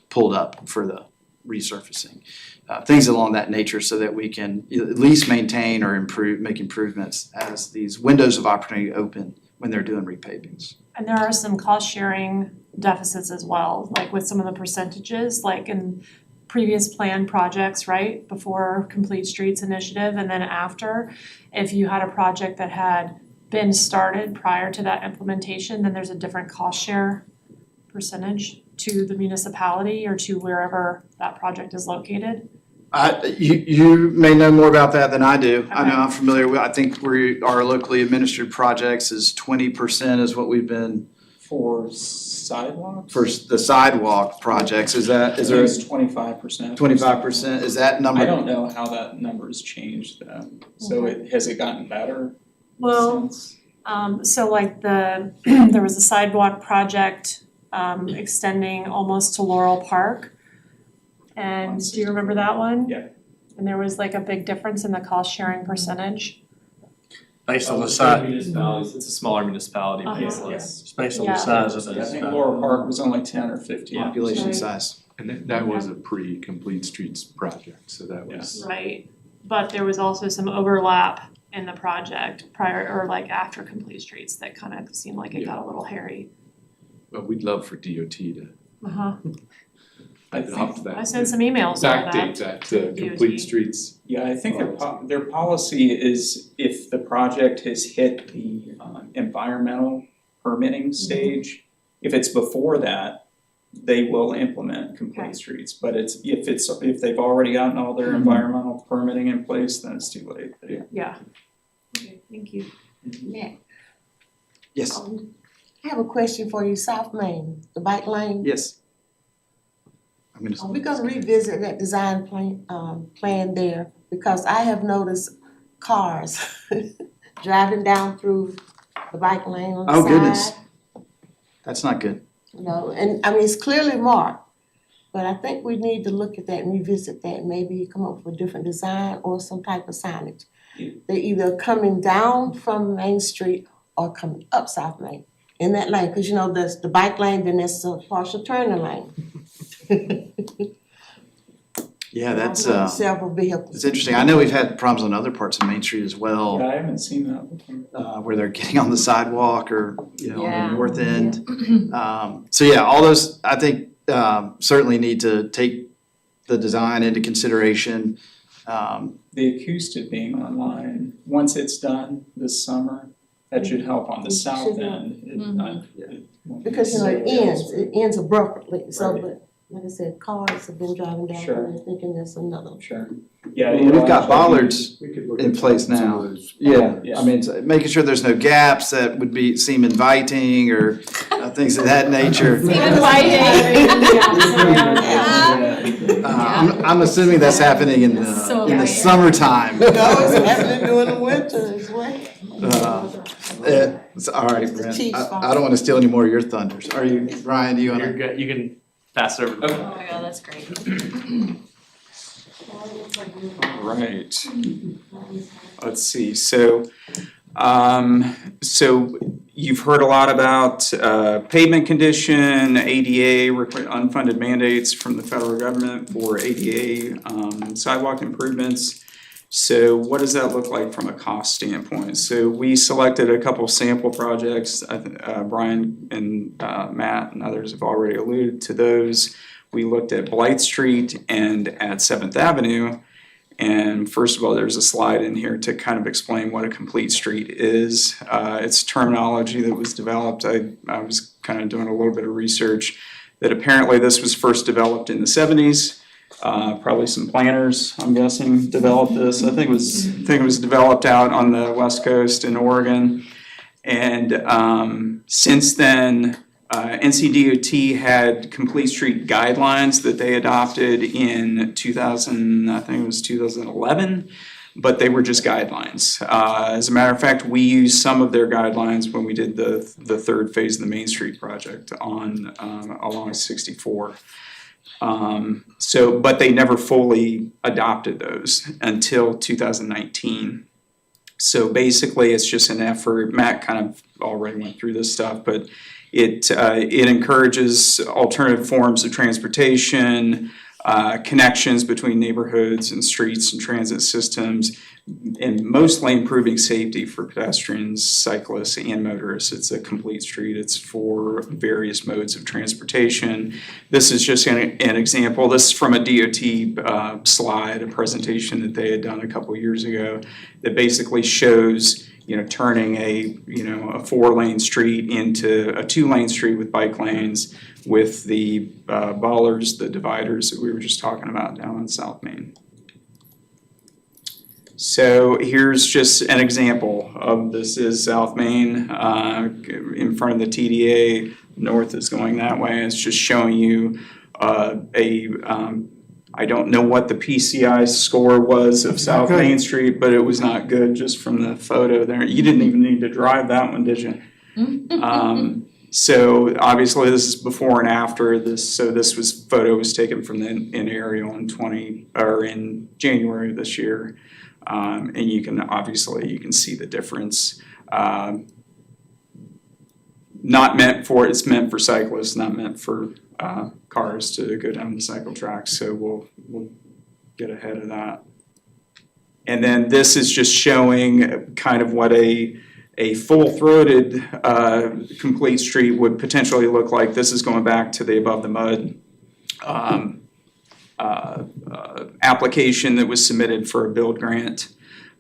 pulled up for the resurfacing. Things along that nature so that we can at least maintain or make improvements as these windows of opportunity open when they're doing repavings. And there are some cost sharing deficits as well, like with some of the percentages, like in previous planned projects, right? Before Complete Streets Initiative and then after, if you had a project that had been started prior to that implementation, then there's a different cost share percentage to the municipality or to wherever that project is located. You may know more about that than I do. I know Okay. I'm familiar with, I think our locally administered projects is 20% is what we've been, For sidewalks? for the sidewalk projects, is there It's 25%. 25%, is that number? I don't know how that number's changed, so has it gotten better Well, since? so like there was a sidewalk project extending almost to Laurel Park. And do you remember that one? Yeah. And there was like a big difference in the cost sharing percentage. Based on the size, Municipalities, it's a smaller municipality, Uh-huh. basically. it's based on the Yeah. size of I think the. Laurel Park was only 10 or 15. Population Right. size. And that was a pre-Complete Streets project, so that was. Right. But there was also some overlap in the project prior or like after Complete Streets that kind of seemed like it got a little hairy. But we'd love for DOT to Uh-huh. adopt that. I sent some emails about Backdate that. that to DOT. Complete Streets. Yeah, I think their policy is if the project has hit the environmental permitting stage, if it's before that, they will implement Okay. Complete Streets. But if they've already gotten all their environmental permitting in place, then it's too late. Yeah. Okay, thank you. Matt, Yes, I have a question for you, South Main, the bike lane. yes. Are we gonna revisit that design plan there? Because I have noticed cars driving down through the bike lane on the side. Oh, goodness. That's not good. And I mean, it's clearly marked, but I think we need to look at that and revisit that, maybe come up with a different design or some type of signage. They're either coming down from Main Street or coming up South Main in that lane, cause there's the bike lane, then there's a partial turning lane. Yeah, that's Several vehicles. it's interesting. I know we've had problems on other parts of Main Street as well. Yeah, I haven't seen that before. Where they're getting on the sidewalk or, on Yeah. the north end. So yeah, all those, I think, certainly need to take the design into consideration. The acoustic being online, once it's done this summer, that should help on the south end. It won't be Because, so it ends abruptly, so, but, like I said, cars have been driving down Sure. there and thinking there's another. Sure. Yeah. Well, we've got bollards We could look in at place some of now. those. Yeah, Yeah. I mean, making sure there's no gaps that would seem inviting or things of that nature. I'm assuming that's happening in the summertime. No, it's happening during the winter as well. It's all right, Brent. Chief's fault. I don't want to steal any more of your thunders. Are you, Ryan, do you want You're to? good, you can pass it over to Oh my god, that's great. Right. Let's see, so you've heard a lot about pavement condition, ADA, unfunded mandates from the federal government for ADA sidewalk improvements. So what does that look like from a cost standpoint? So we selected a couple sample projects. Brian and Matt and others have already alluded to those. We looked at Blight Street and at 7th Avenue. And first of all, there's a slide in here to kind of explain what a complete street is. It's terminology that was developed. I was kind of doing a little bit of research that apparently this was first developed in the 70s. Probably some planners, I'm guessing, developed this. I think it was developed out on the West Coast in Oregon. And since then, NCDOT had complete street guidelines that they adopted in 2011, but they were just guidelines. As a matter of fact, we used some of their guidelines when we did the third phase of the Main Street project on along 64. But they never fully adopted those until 2019. So basically, it's just an effort. Matt kind of already went through this stuff, but it encourages alternative forms of transportation, connections between neighborhoods and streets and transit systems, and mostly improving safety for pedestrians, cyclists, and motorists. It's a complete street. It's for various modes of transportation. This is just an example. This is from a DOT slide, a presentation that they had done a couple years ago that basically shows turning a 4-lane street into a 2-lane street with bike lanes with the bollards, the dividers that we were just talking about down on South Main. So here's just an example of this is South Main in front of the TDA. North is going that way. It's just showing you I don't know what the PCI score was of South Main Street, but it was not good just from the photo there. You didn't even need to drive that one, did you? So obviously this is before and after this. So this photo was taken from in aerial in January of this year, and you can see the difference. It's meant for cyclists, not meant for cars to go down the cycle tracks, so we'll get ahead of that. And then this is just showing kind of what a full-throated complete street would potentially look like. This is going back to the Above the Mud application that was submitted for a build grant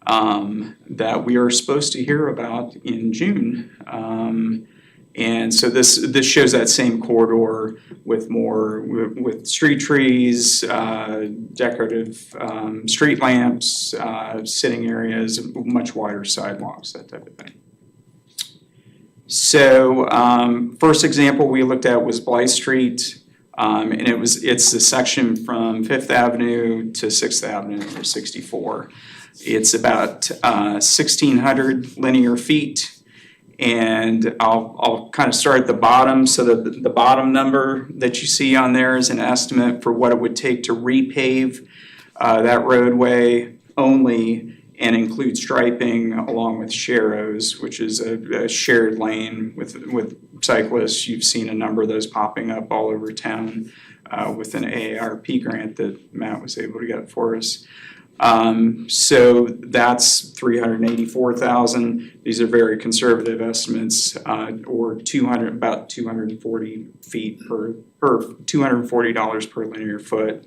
that we are supposed to hear about in June. And so this shows that same corridor with street trees, decorative street lamps, sitting areas, much wider sidewalks, that type of thing. So first example we looked at was Blythe Street, and it's the section from 5th Avenue to 6th Avenue or 64. It's about 1,600 linear feet. And I'll kind of start at the bottom. So the bottom number that you see on there is an estimate for what it would take to repave that roadway only and include striping along with sharrows, which is a shared lane with cyclists. You've seen a number of those popping up all over town with an AARP grant that Matt was able to get for us. So that's $384,000. These are very conservative estimates, or about 240 feet per $240 per linear foot.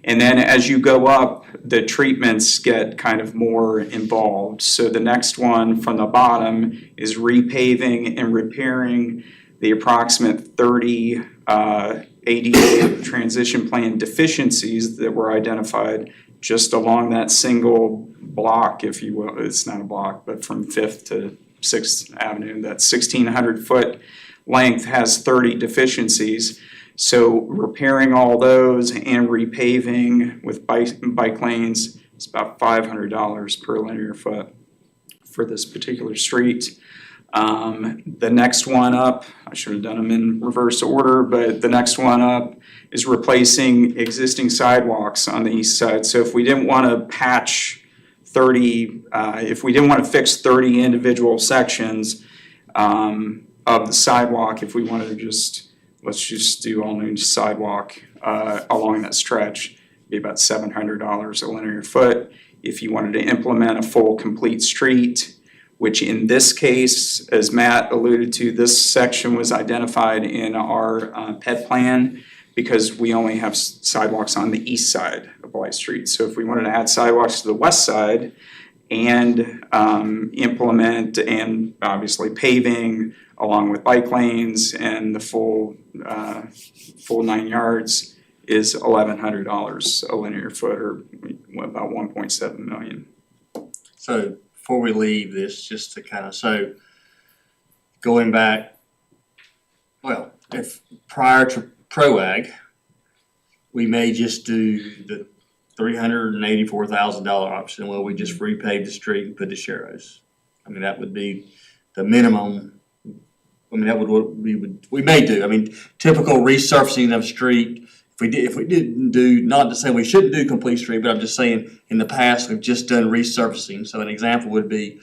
And then as you go up, the treatments get kind of more involved. So the next one from the bottom is repaving and repairing the approximate 30 ADA transition plan deficiencies that were identified just along that single block, if you will. It's not a block, but from 5th to 6th Avenue, that 1,600 foot length has 30 deficiencies. So repairing all those and repaving with bike lanes is about $500 per linear foot for this particular street. The next one up, I should have done them in reverse order, but the next one up is replacing existing sidewalks on the east side. So if we didn't want to if we didn't want to fix 30 individual sections of the sidewalk, if we wanted to let's just do all new sidewalk along that stretch, it'd be about $700 a linear foot. If you wanted to implement a full complete street, which in this case, as Matt alluded to, this section was identified in our PED plan because we only have sidewalks on the east side of Blythe Street. So if we wanted to add sidewalks to the west side and implement and obviously paving along with bike lanes and the full 9 yards is $1,100 a linear foot, or about 1.7 million. So before we leave this, just to kind of, so going back, well, if prior to PROAG, we may just do the $384,000 option, where we just repave the street and put the sharrows. I mean, that would be the minimum. I mean, that would what we may do. I mean, typical resurfacing of street. If we didn't do, not to say we shouldn't do complete street, but I'm just saying in the past we've just done resurfacing. So an example would be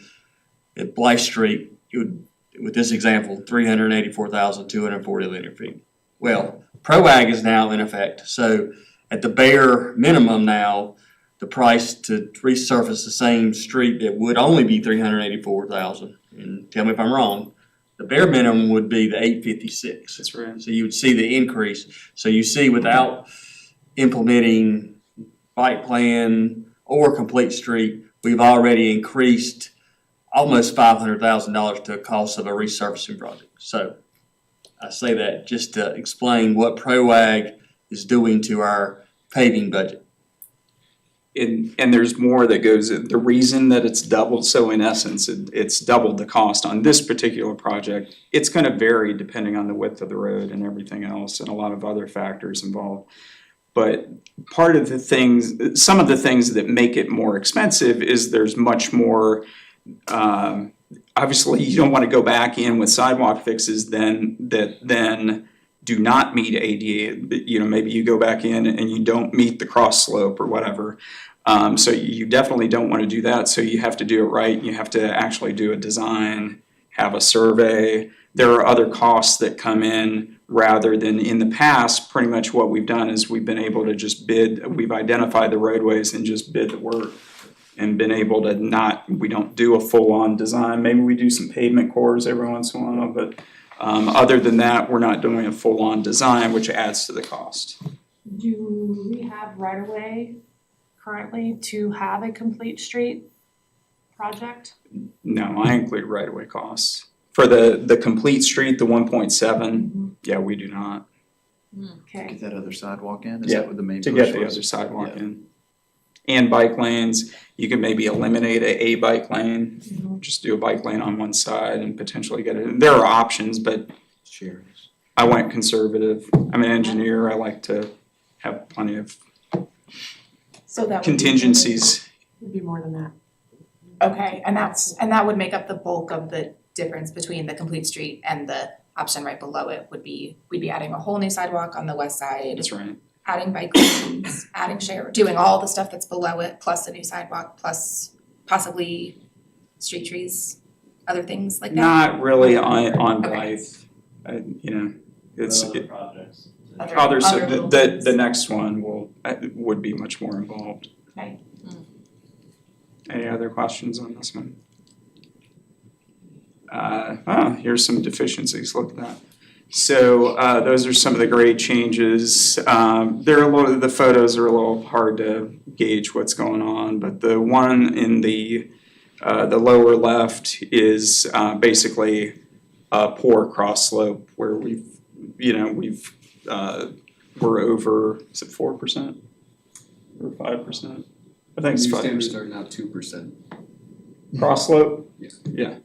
at Blythe Street. With this example, 384,240 linear feet. Well, PROAG is now in effect. So at the bare minimum now, the price to resurface the same street that would only be 384,000. And tell me if I'm wrong. The bare minimum would be the 856. That's right. So you would see the increase. So you see, without implementing bike plan or complete street, we've already increased almost $500,000 to the cost of a resurfacing project. So I say that just to explain what PROAG is doing to our paving budget. And there's more that goes, the reason that it's doubled, so in essence, it's doubled the cost on this particular project. It's gonna vary depending on the width of the road and everything else, and a lot of other factors involved. But part of the things, some of the things that make it more expensive is there's much more, obviously you don't wanna go back in with sidewalk fixes then do not meet ADA, you know, maybe you go back in and you don't meet the cross slope or whatever. So you definitely don't want to do that, so you have to do it right, you have to actually do a design, have a survey. There are other costs that come in rather than in the past. Pretty much what we've done is we've been able to just bid, we've identified the roadways and just bid the work and been able to we don't do a full-on design. Maybe we do some pavement cores every once in a while, but other than that, we're not doing a full-on design, which adds to the cost. Do we have right of way currently to have a complete street project? No, I include right-of-way costs. For the complete street, the 1.7, yeah, we do not. Okay. Get that other sidewalk in, Yeah, that what the main To push get the was? other sidewalk Yeah. in. And bike lanes, you can maybe eliminate a bike lane, just do a bike lane on one side and potentially get it. There are options, but Shares. I went conservative. I'm an engineer, I like to have plenty of So that would be. contingencies. It'd be more than that. Okay, and that would make up the bulk of the difference between the complete street and the option right below it would be, we'd be adding a whole new sidewalk on the west side, That's right. adding bike lanes, adding doing all the stuff that's below it, plus a new sidewalk, plus possibly street trees, other things like that. Not really on Okay. Blythe, you know, it's, projects. others, Other little the things. next one would be much more involved. Okay. Any other questions on this one? Here's some deficiencies, look at that. So, those are some of the grade changes. The photos are a little hard to gauge what's going on, but the one in the lower left is, basically a poor cross slope where we're over, is it 4% or 5%? I think it's 5%. starting out 2%. Cross slope? Yeah. Yeah.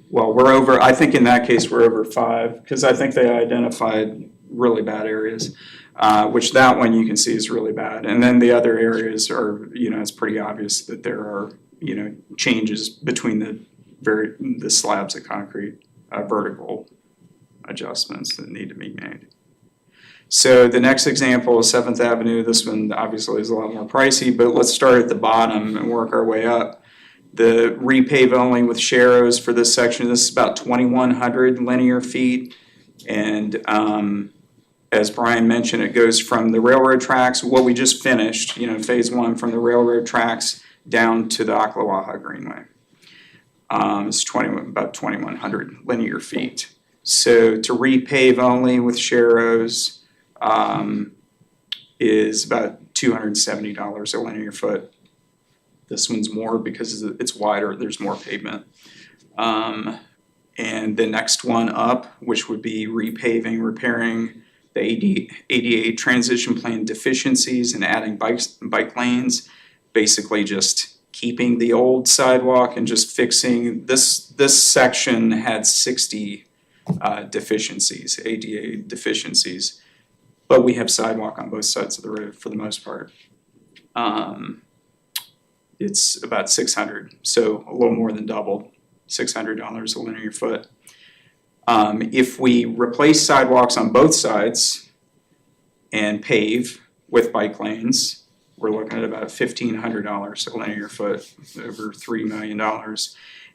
Well, we're over, I think in that case, we're over 5, because I think they identified really bad areas, which that one you can see is really bad. And then the other areas are, it's pretty obvious that there are, changes between the slabs of concrete, vertical adjustments that need to be made. So the next example is 7th Avenue. This one obviously is a lot more pricey, but let's start at the bottom and work our way up. The repave only with sharrows for this section, this is about 2,100 linear feet. And as Brian mentioned, it goes from the railroad tracks, what we just finished, phase 1, from the railroad tracks down to the Ocklawaha Greenway. It's about 2,100 linear feet. So to repave only with sharrows is about $270 a linear foot. This one's more because it's wider, there's more pavement. And the next one up, which would be repaving, repairing the ADA transition plan deficiencies and adding bike lanes, basically just keeping the old sidewalk and just fixing, this section had 60 deficiencies, ADA deficiencies. But we have sidewalk on both sides of the road for the most part. It's about $600, so a little more than double, $600 a linear foot. If we replace sidewalks on both sides and pave with bike lanes, we're looking at about $1,500 a linear foot, over $3 million.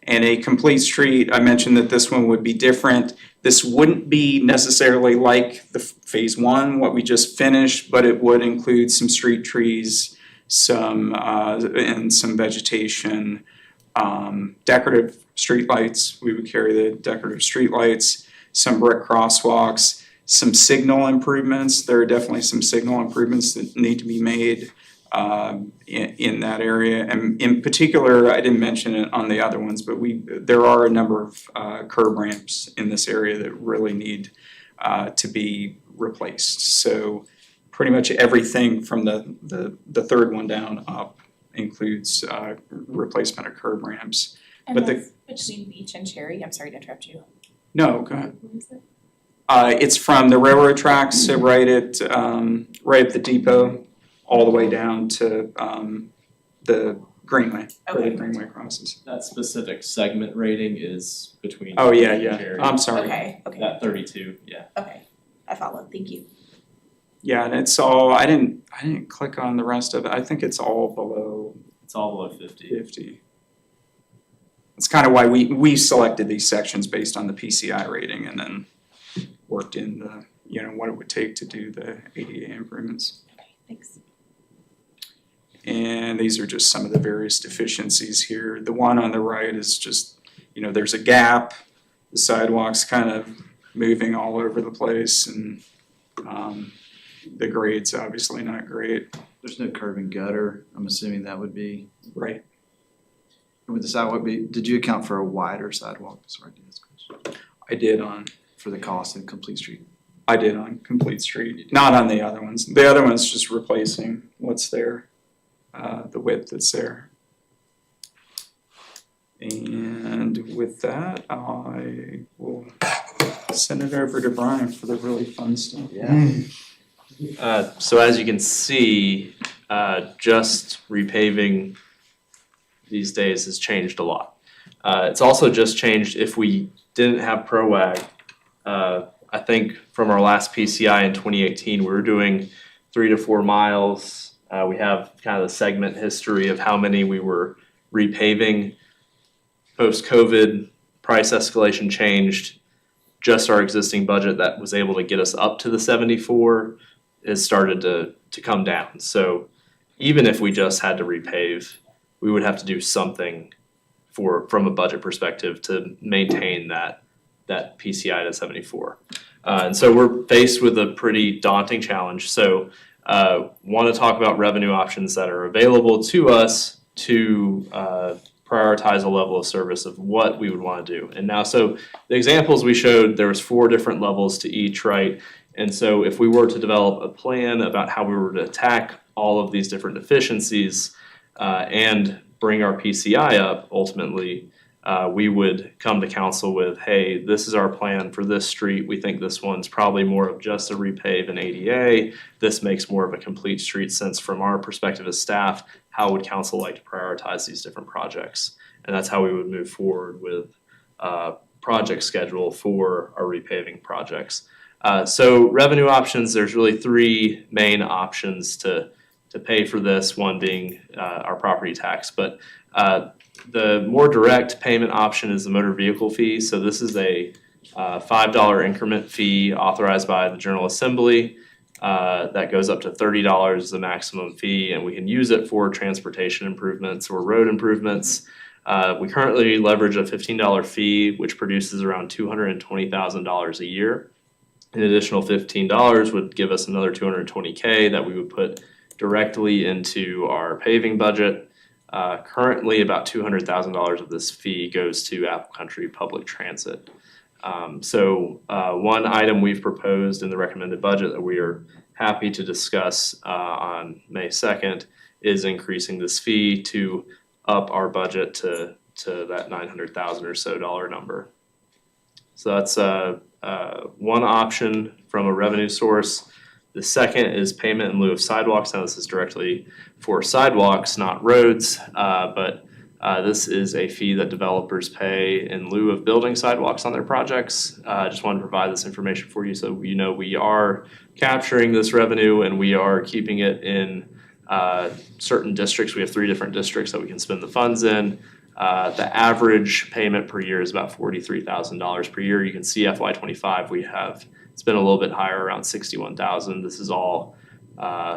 And a complete street, I mentioned that this one would be different. This wouldn't be necessarily like the phase one, what we just finished, but it would include some street trees, and some vegetation, decorative streetlights. We would carry the decorative streetlights, some brick crosswalks, some signal improvements. There are definitely some signal improvements that need to be made in that area. And in particular, I didn't mention it on the other ones, but there are a number of curb ramps in this area that really need to be replaced. So pretty much everything from the third one down up includes replacement of curb ramps. And But that's between Beach and Cherry, I'm sorry to interrupt you. No, go ahead. What is it? It's from the railroad tracks, so right at the depot, all the way down to the Greenway, where the Okay. Greenway crosses. That specific segment rating is between. Oh, yeah, and yeah, Cherry. I'm sorry. Okay, That 32, yeah. okay, I follow, thank you. Yeah, and it's all, I didn't click on the rest of it, I think it's all below It's all below 50. 50. That's kind of why we selected these sections based on the PCI rating and then worked in the, what it would take to do the ADA improvements. Okay, thanks. And these are just some of the various deficiencies here. The one on the right is just, there's a gap, the sidewalk's kind of moving all over the place, and the grade's obviously not great. There's no curb and gutter, I'm assuming that would be, Right. would the sidewalk be, did you account for a wider sidewalk? Sorry to ask this question. I did on For the cost of complete street. Complete Street, not on the other ones. The other one's just replacing what's there, the width that's there. And with that, I will send it over to Brian for the really fun stuff. So as you can see, just repaving these days has changed a lot. It's also just changed if we didn't have ProAg. I think from our last PCI in 2018, we were doing 3 to 4 miles. We have kind of the segment history of how many we were repaving. Post-COVID, price escalation changed. Just our existing budget that was able to get us up to the 74 has started to come down. So even if we just had to repave, we would have to do something from a budget perspective to maintain that PCI to 74. And so we're faced with a pretty daunting challenge. So want to talk about revenue options that are available to us to prioritize a level of service of what we would want to do. And now, so the examples we showed, there was 4 different levels to each, right? And so if we were to develop a plan about how we were to attack all of these different deficiencies and bring our PCI up, ultimately, we would come to council with, hey, this is our plan for this street. We think this one's probably more of just a repave and ADA. This makes more of a complete street sense from our perspective as staff. How would council like to prioritize these different projects? And that's how we would move forward with project schedule for our repaving projects. So revenue options, there's really 3 main options to pay for this, one being our property tax. But the more direct payment option is the motor vehicle fee. So this is a $5 increment fee authorized by the General Assembly that goes up to $30 as the maximum fee, and we can use it for transportation improvements or road improvements. We currently leverage a $15 fee, which produces around $220,000 a year. An additional $15 would give us another $220K that we would put directly into our paving budget. Currently, about $200,000 of this fee goes to Apple Country Public Transit. So one item we've proposed in the recommended budget that we are happy to discuss on May 2nd is increasing this fee to up our budget to that $900,000 or so number. So that's one option from a revenue source. The second is payment in lieu of sidewalks. Now this is directly for sidewalks, not roads, but this is a fee that developers pay in lieu of building sidewalks on their projects. I just wanted to provide this information for you so you know we are capturing this revenue and we are keeping it in certain districts. We have 3 different districts that we can spend the funds in. The average payment per year is about $43,000 per year. You can see FY25 it's been a little bit higher, around 61,000. This is all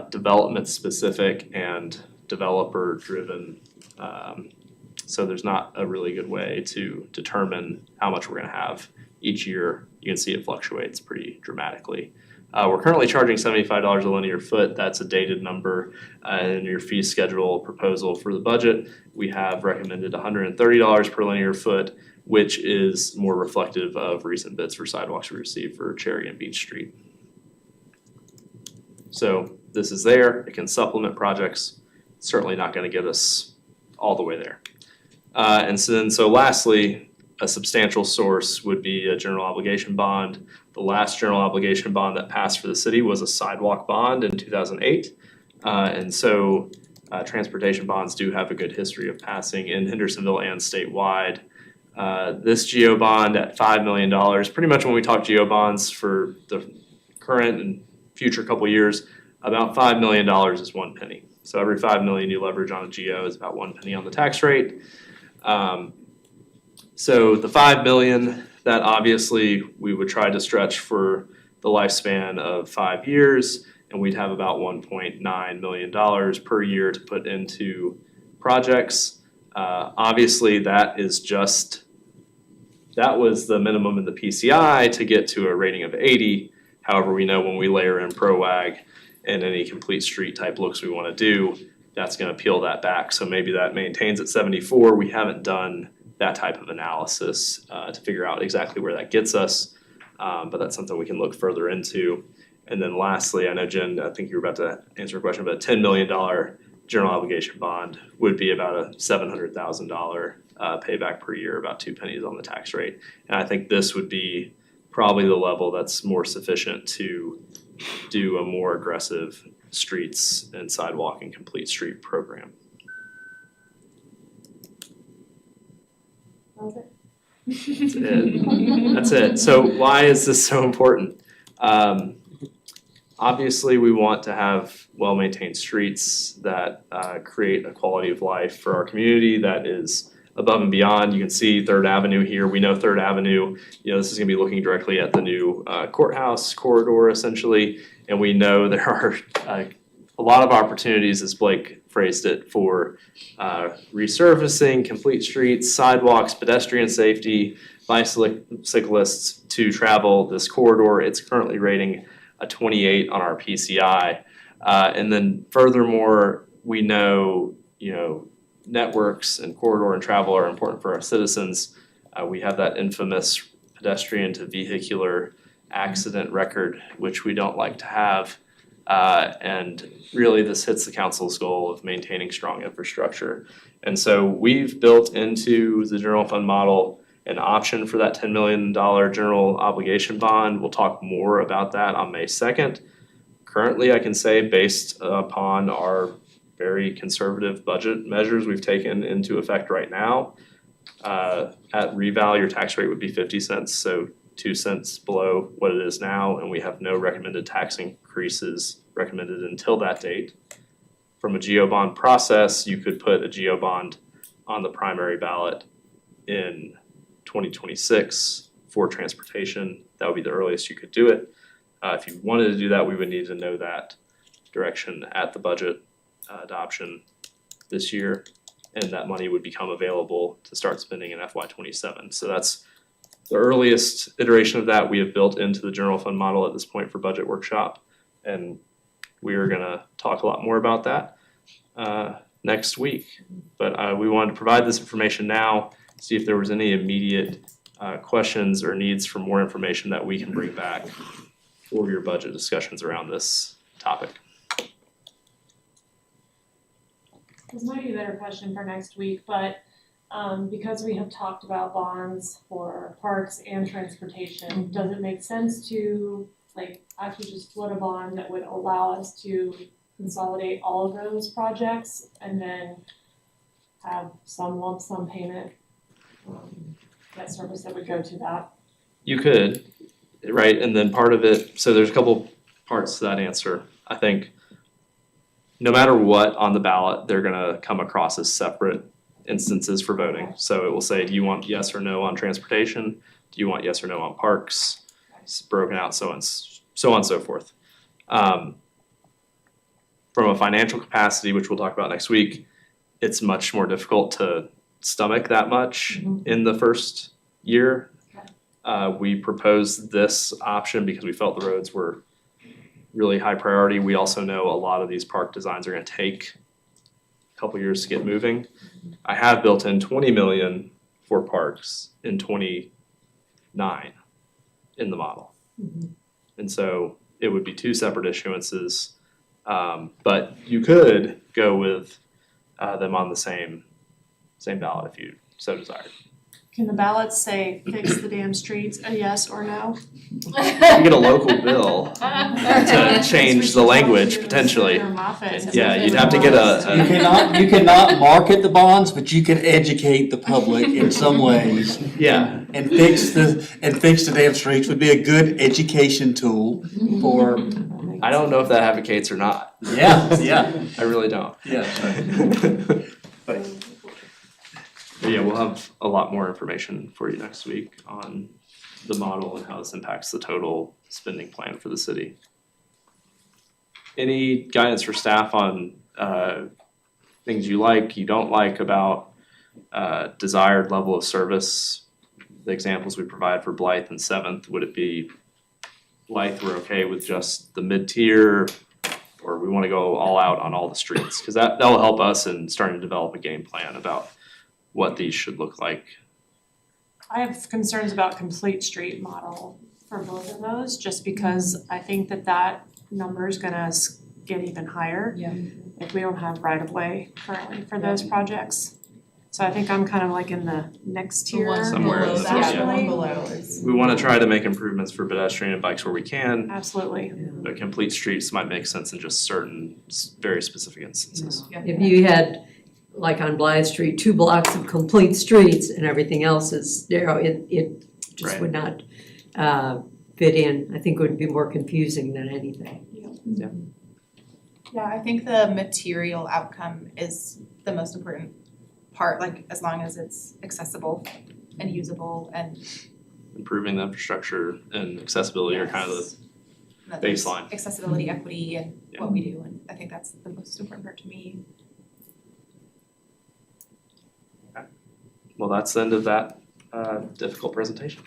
development specific and developer driven. So there's not a really good way to determine how much we're gonna have each year. You can see it fluctuates pretty dramatically. We're currently charging $75 a linear foot. That's a dated number. In your fee schedule proposal for the budget, we have recommended $130 per linear foot, which is more reflective of recent bids for sidewalks we received for Cherry and Beach Street. So this is there. It can supplement projects. It's certainly not going to get us all the way there. So lastly, a substantial source would be a general obligation bond. The last general obligation bond that passed for the city was a sidewalk bond in 2008. Transportation bonds do have a good history of passing in Hendersonville and statewide. This GEO bond at $5 million, pretty much when we talk GEO bonds for the current and future couple years, about $5 million is 1 penny. So every 5 million you leverage on a GEO is about 1 penny on the tax rate. So the 5 million, that obviously we would try to stretch for the lifespan of 5 years, and we'd have about $1.9 million per year to put into projects. Obviously that was the minimum in the PCI to get to a rating of 80. However, we know when we layer in ProWag and any complete street type looks we want to do, that's going to peel that back. So maybe that maintains at 74. We haven't done that type of analysis to figure out exactly where that gets us, but that's something we can look further into. And then lastly, I know Jen, I think you were about to answer a question, but a $10 million general obligation bond would be about a $700,000 payback per year, about 2 pennies on the tax rate. And I think this would be probably the level that's more sufficient to do a more aggressive streets and sidewalk and complete street program. That's it. That's it. So why is this so important? Obviously, we want to have well-maintained streets that create a quality of life for our community that is above and beyond. You can see 3rd Avenue here. We know 3rd Avenue, this is gonna be looking directly at the new courthouse corridor essentially. And we know there are a lot of opportunities, as Blake phrased it, for resurfacing, complete streets, sidewalks, pedestrian safety, bicyclists to travel this corridor. It's currently rating a 28 on our PCI. And then furthermore, we know, networks and corridor and travel are important for our citizens. We have that infamous pedestrian to vehicular accident record, which we don't like to have. And really this hits the council's goal of maintaining strong infrastructure. And so we've built into the general fund model an option for that $10 million general obligation bond. We'll talk more about that on May 2nd. Currently, I can say based upon our very conservative budget measures we've taken into effect right now, at reval, your tax rate would be 50 cents, so 2 cents below what it is now, and we have no recommended tax increases recommended until that date. From a GEO bond process, you could put a GEO bond on the primary ballot in 2026 for transportation. That would be the earliest you could do it. If you wanted to do that, we would need to know that direction at the budget adoption this year, and that money would become available to start spending in FY27. So that's the earliest iteration of that we have built into the general fund model at this point for budget workshop, and we are gonna talk a lot more about that next week. But we wanted to provide this information now, see if there was any immediate questions or needs for more information that we can bring back for your budget discussions around this topic. This might be a better question for next week, but because we have talked about bonds for parks and transportation, does it make sense to actually just split a bond that would allow us to consolidate all of those projects and then have some lump sum payment, debt service that would go to that? You could, right, and then part of it, so there's a couple parts to that answer. I think no matter what on the ballot, they're gonna come across as separate instances for voting. So it will say, do you want yes or no on transportation? Do you want yes or no on parks? It's broken out, so on and so forth. From a financial capacity, which we'll talk about next week, it's much more difficult to stomach that much in the first year. We proposed this option because we felt the roads were really high priority. We also know a lot of these park designs are gonna take a couple years to get moving. I have built in 20 million for parks in 29 in the model. And so it would be two separate issuances, but you could go with them on the same ballot if you so desired. Can the ballots say fix the damn streets, a yes or no? You get a local bill to change the language potentially. Yeah, you'd have to get You cannot market the bonds, but you can educate the public in some ways. Yeah. And fix the damn streets would be a good education tool for. I don't know if that advocates or not. Yeah. I really don't. Yeah. But yeah, we'll have a lot more information for you next week on the model and how this impacts the total spending plan for the city. Any guidance for staff on things you like, you don't like about desired level of service? The examples we provide for Blythe and Seventh, would it be Blythe, we're okay with just the mid-tier, or we wanna go all out on all the streets? Cause that will help us in starting to develop a game plan about what these should look like. I have concerns about complete street model for both of those, just because I think that number is gonna get even higher. Yeah. If we don't have right of way currently for those projects. So I think I'm kind of like in the next tier. Somewhere in the actually. We wanna try to make improvements for pedestrian and bikes where we can, Absolutely. but complete streets might make sense in just certain very specific instances. If you had, like on Blythe Street, 2 blocks of complete streets and everything else is, it just Right. would not fit in. I think it would be more confusing than anything. Yeah, I think the material outcome is the most important part, like as long as it's accessible and usable and Improving the infrastructure and accessibility are kind of the that there's baseline. accessibility, equity, and what we do, and I think that's the most important part to me. Well, that's the end of that difficult presentation.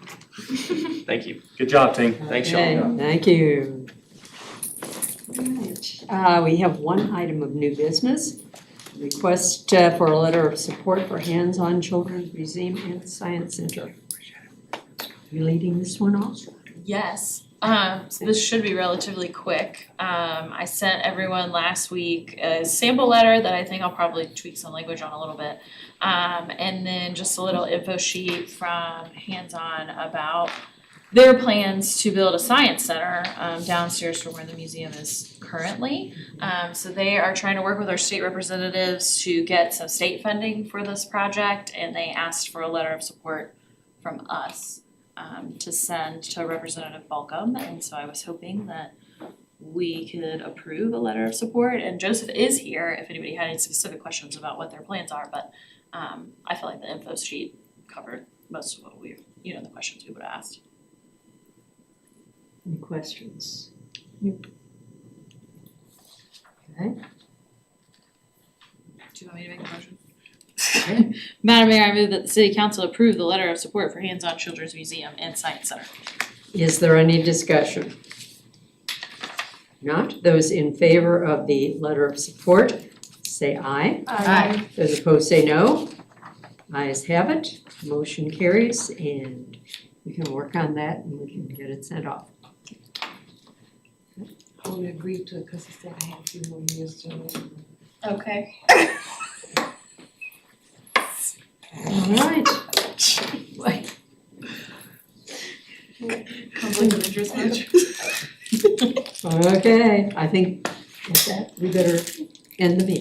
Thank you. Good job, team. Thanks, Okay, y'all. thank you. Alright, we have one item of new business. Request for a letter of support for Hands-On Children's Museum and Science Center. You leading this one off? Yes, so this should be relatively quick. I sent everyone last week a sample letter that I think I'll probably tweak some language on a little bit. And then just a little info sheet from Hands-On about their plans to build a science center downstairs from where the museum is currently. So they are trying to work with our state representatives to get some state funding for this project, and they asked for a letter of support from us to send to Representative Balcom, and so I was hoping that we could approve a letter of support, and Joseph is here if anybody had any specific questions about what their plans are, but I feel like the info sheet covered most of what the questions we would have asked. Any questions? Do you want me to make a motion? Madam Mayor, I move that the City Council approve the letter of support for Hands-On Children's Museum and Science Center. Is there any discussion? Not, those in favor of the letter of support, say aye. Aye. Those opposed say no. Ayes have it, motion carries, and we can work on that and we can get it sent off. I only agreed to it because he said I had a few more years to live. Okay. right. Conflict of interest much? Okay, I think with that, we better end the meeting.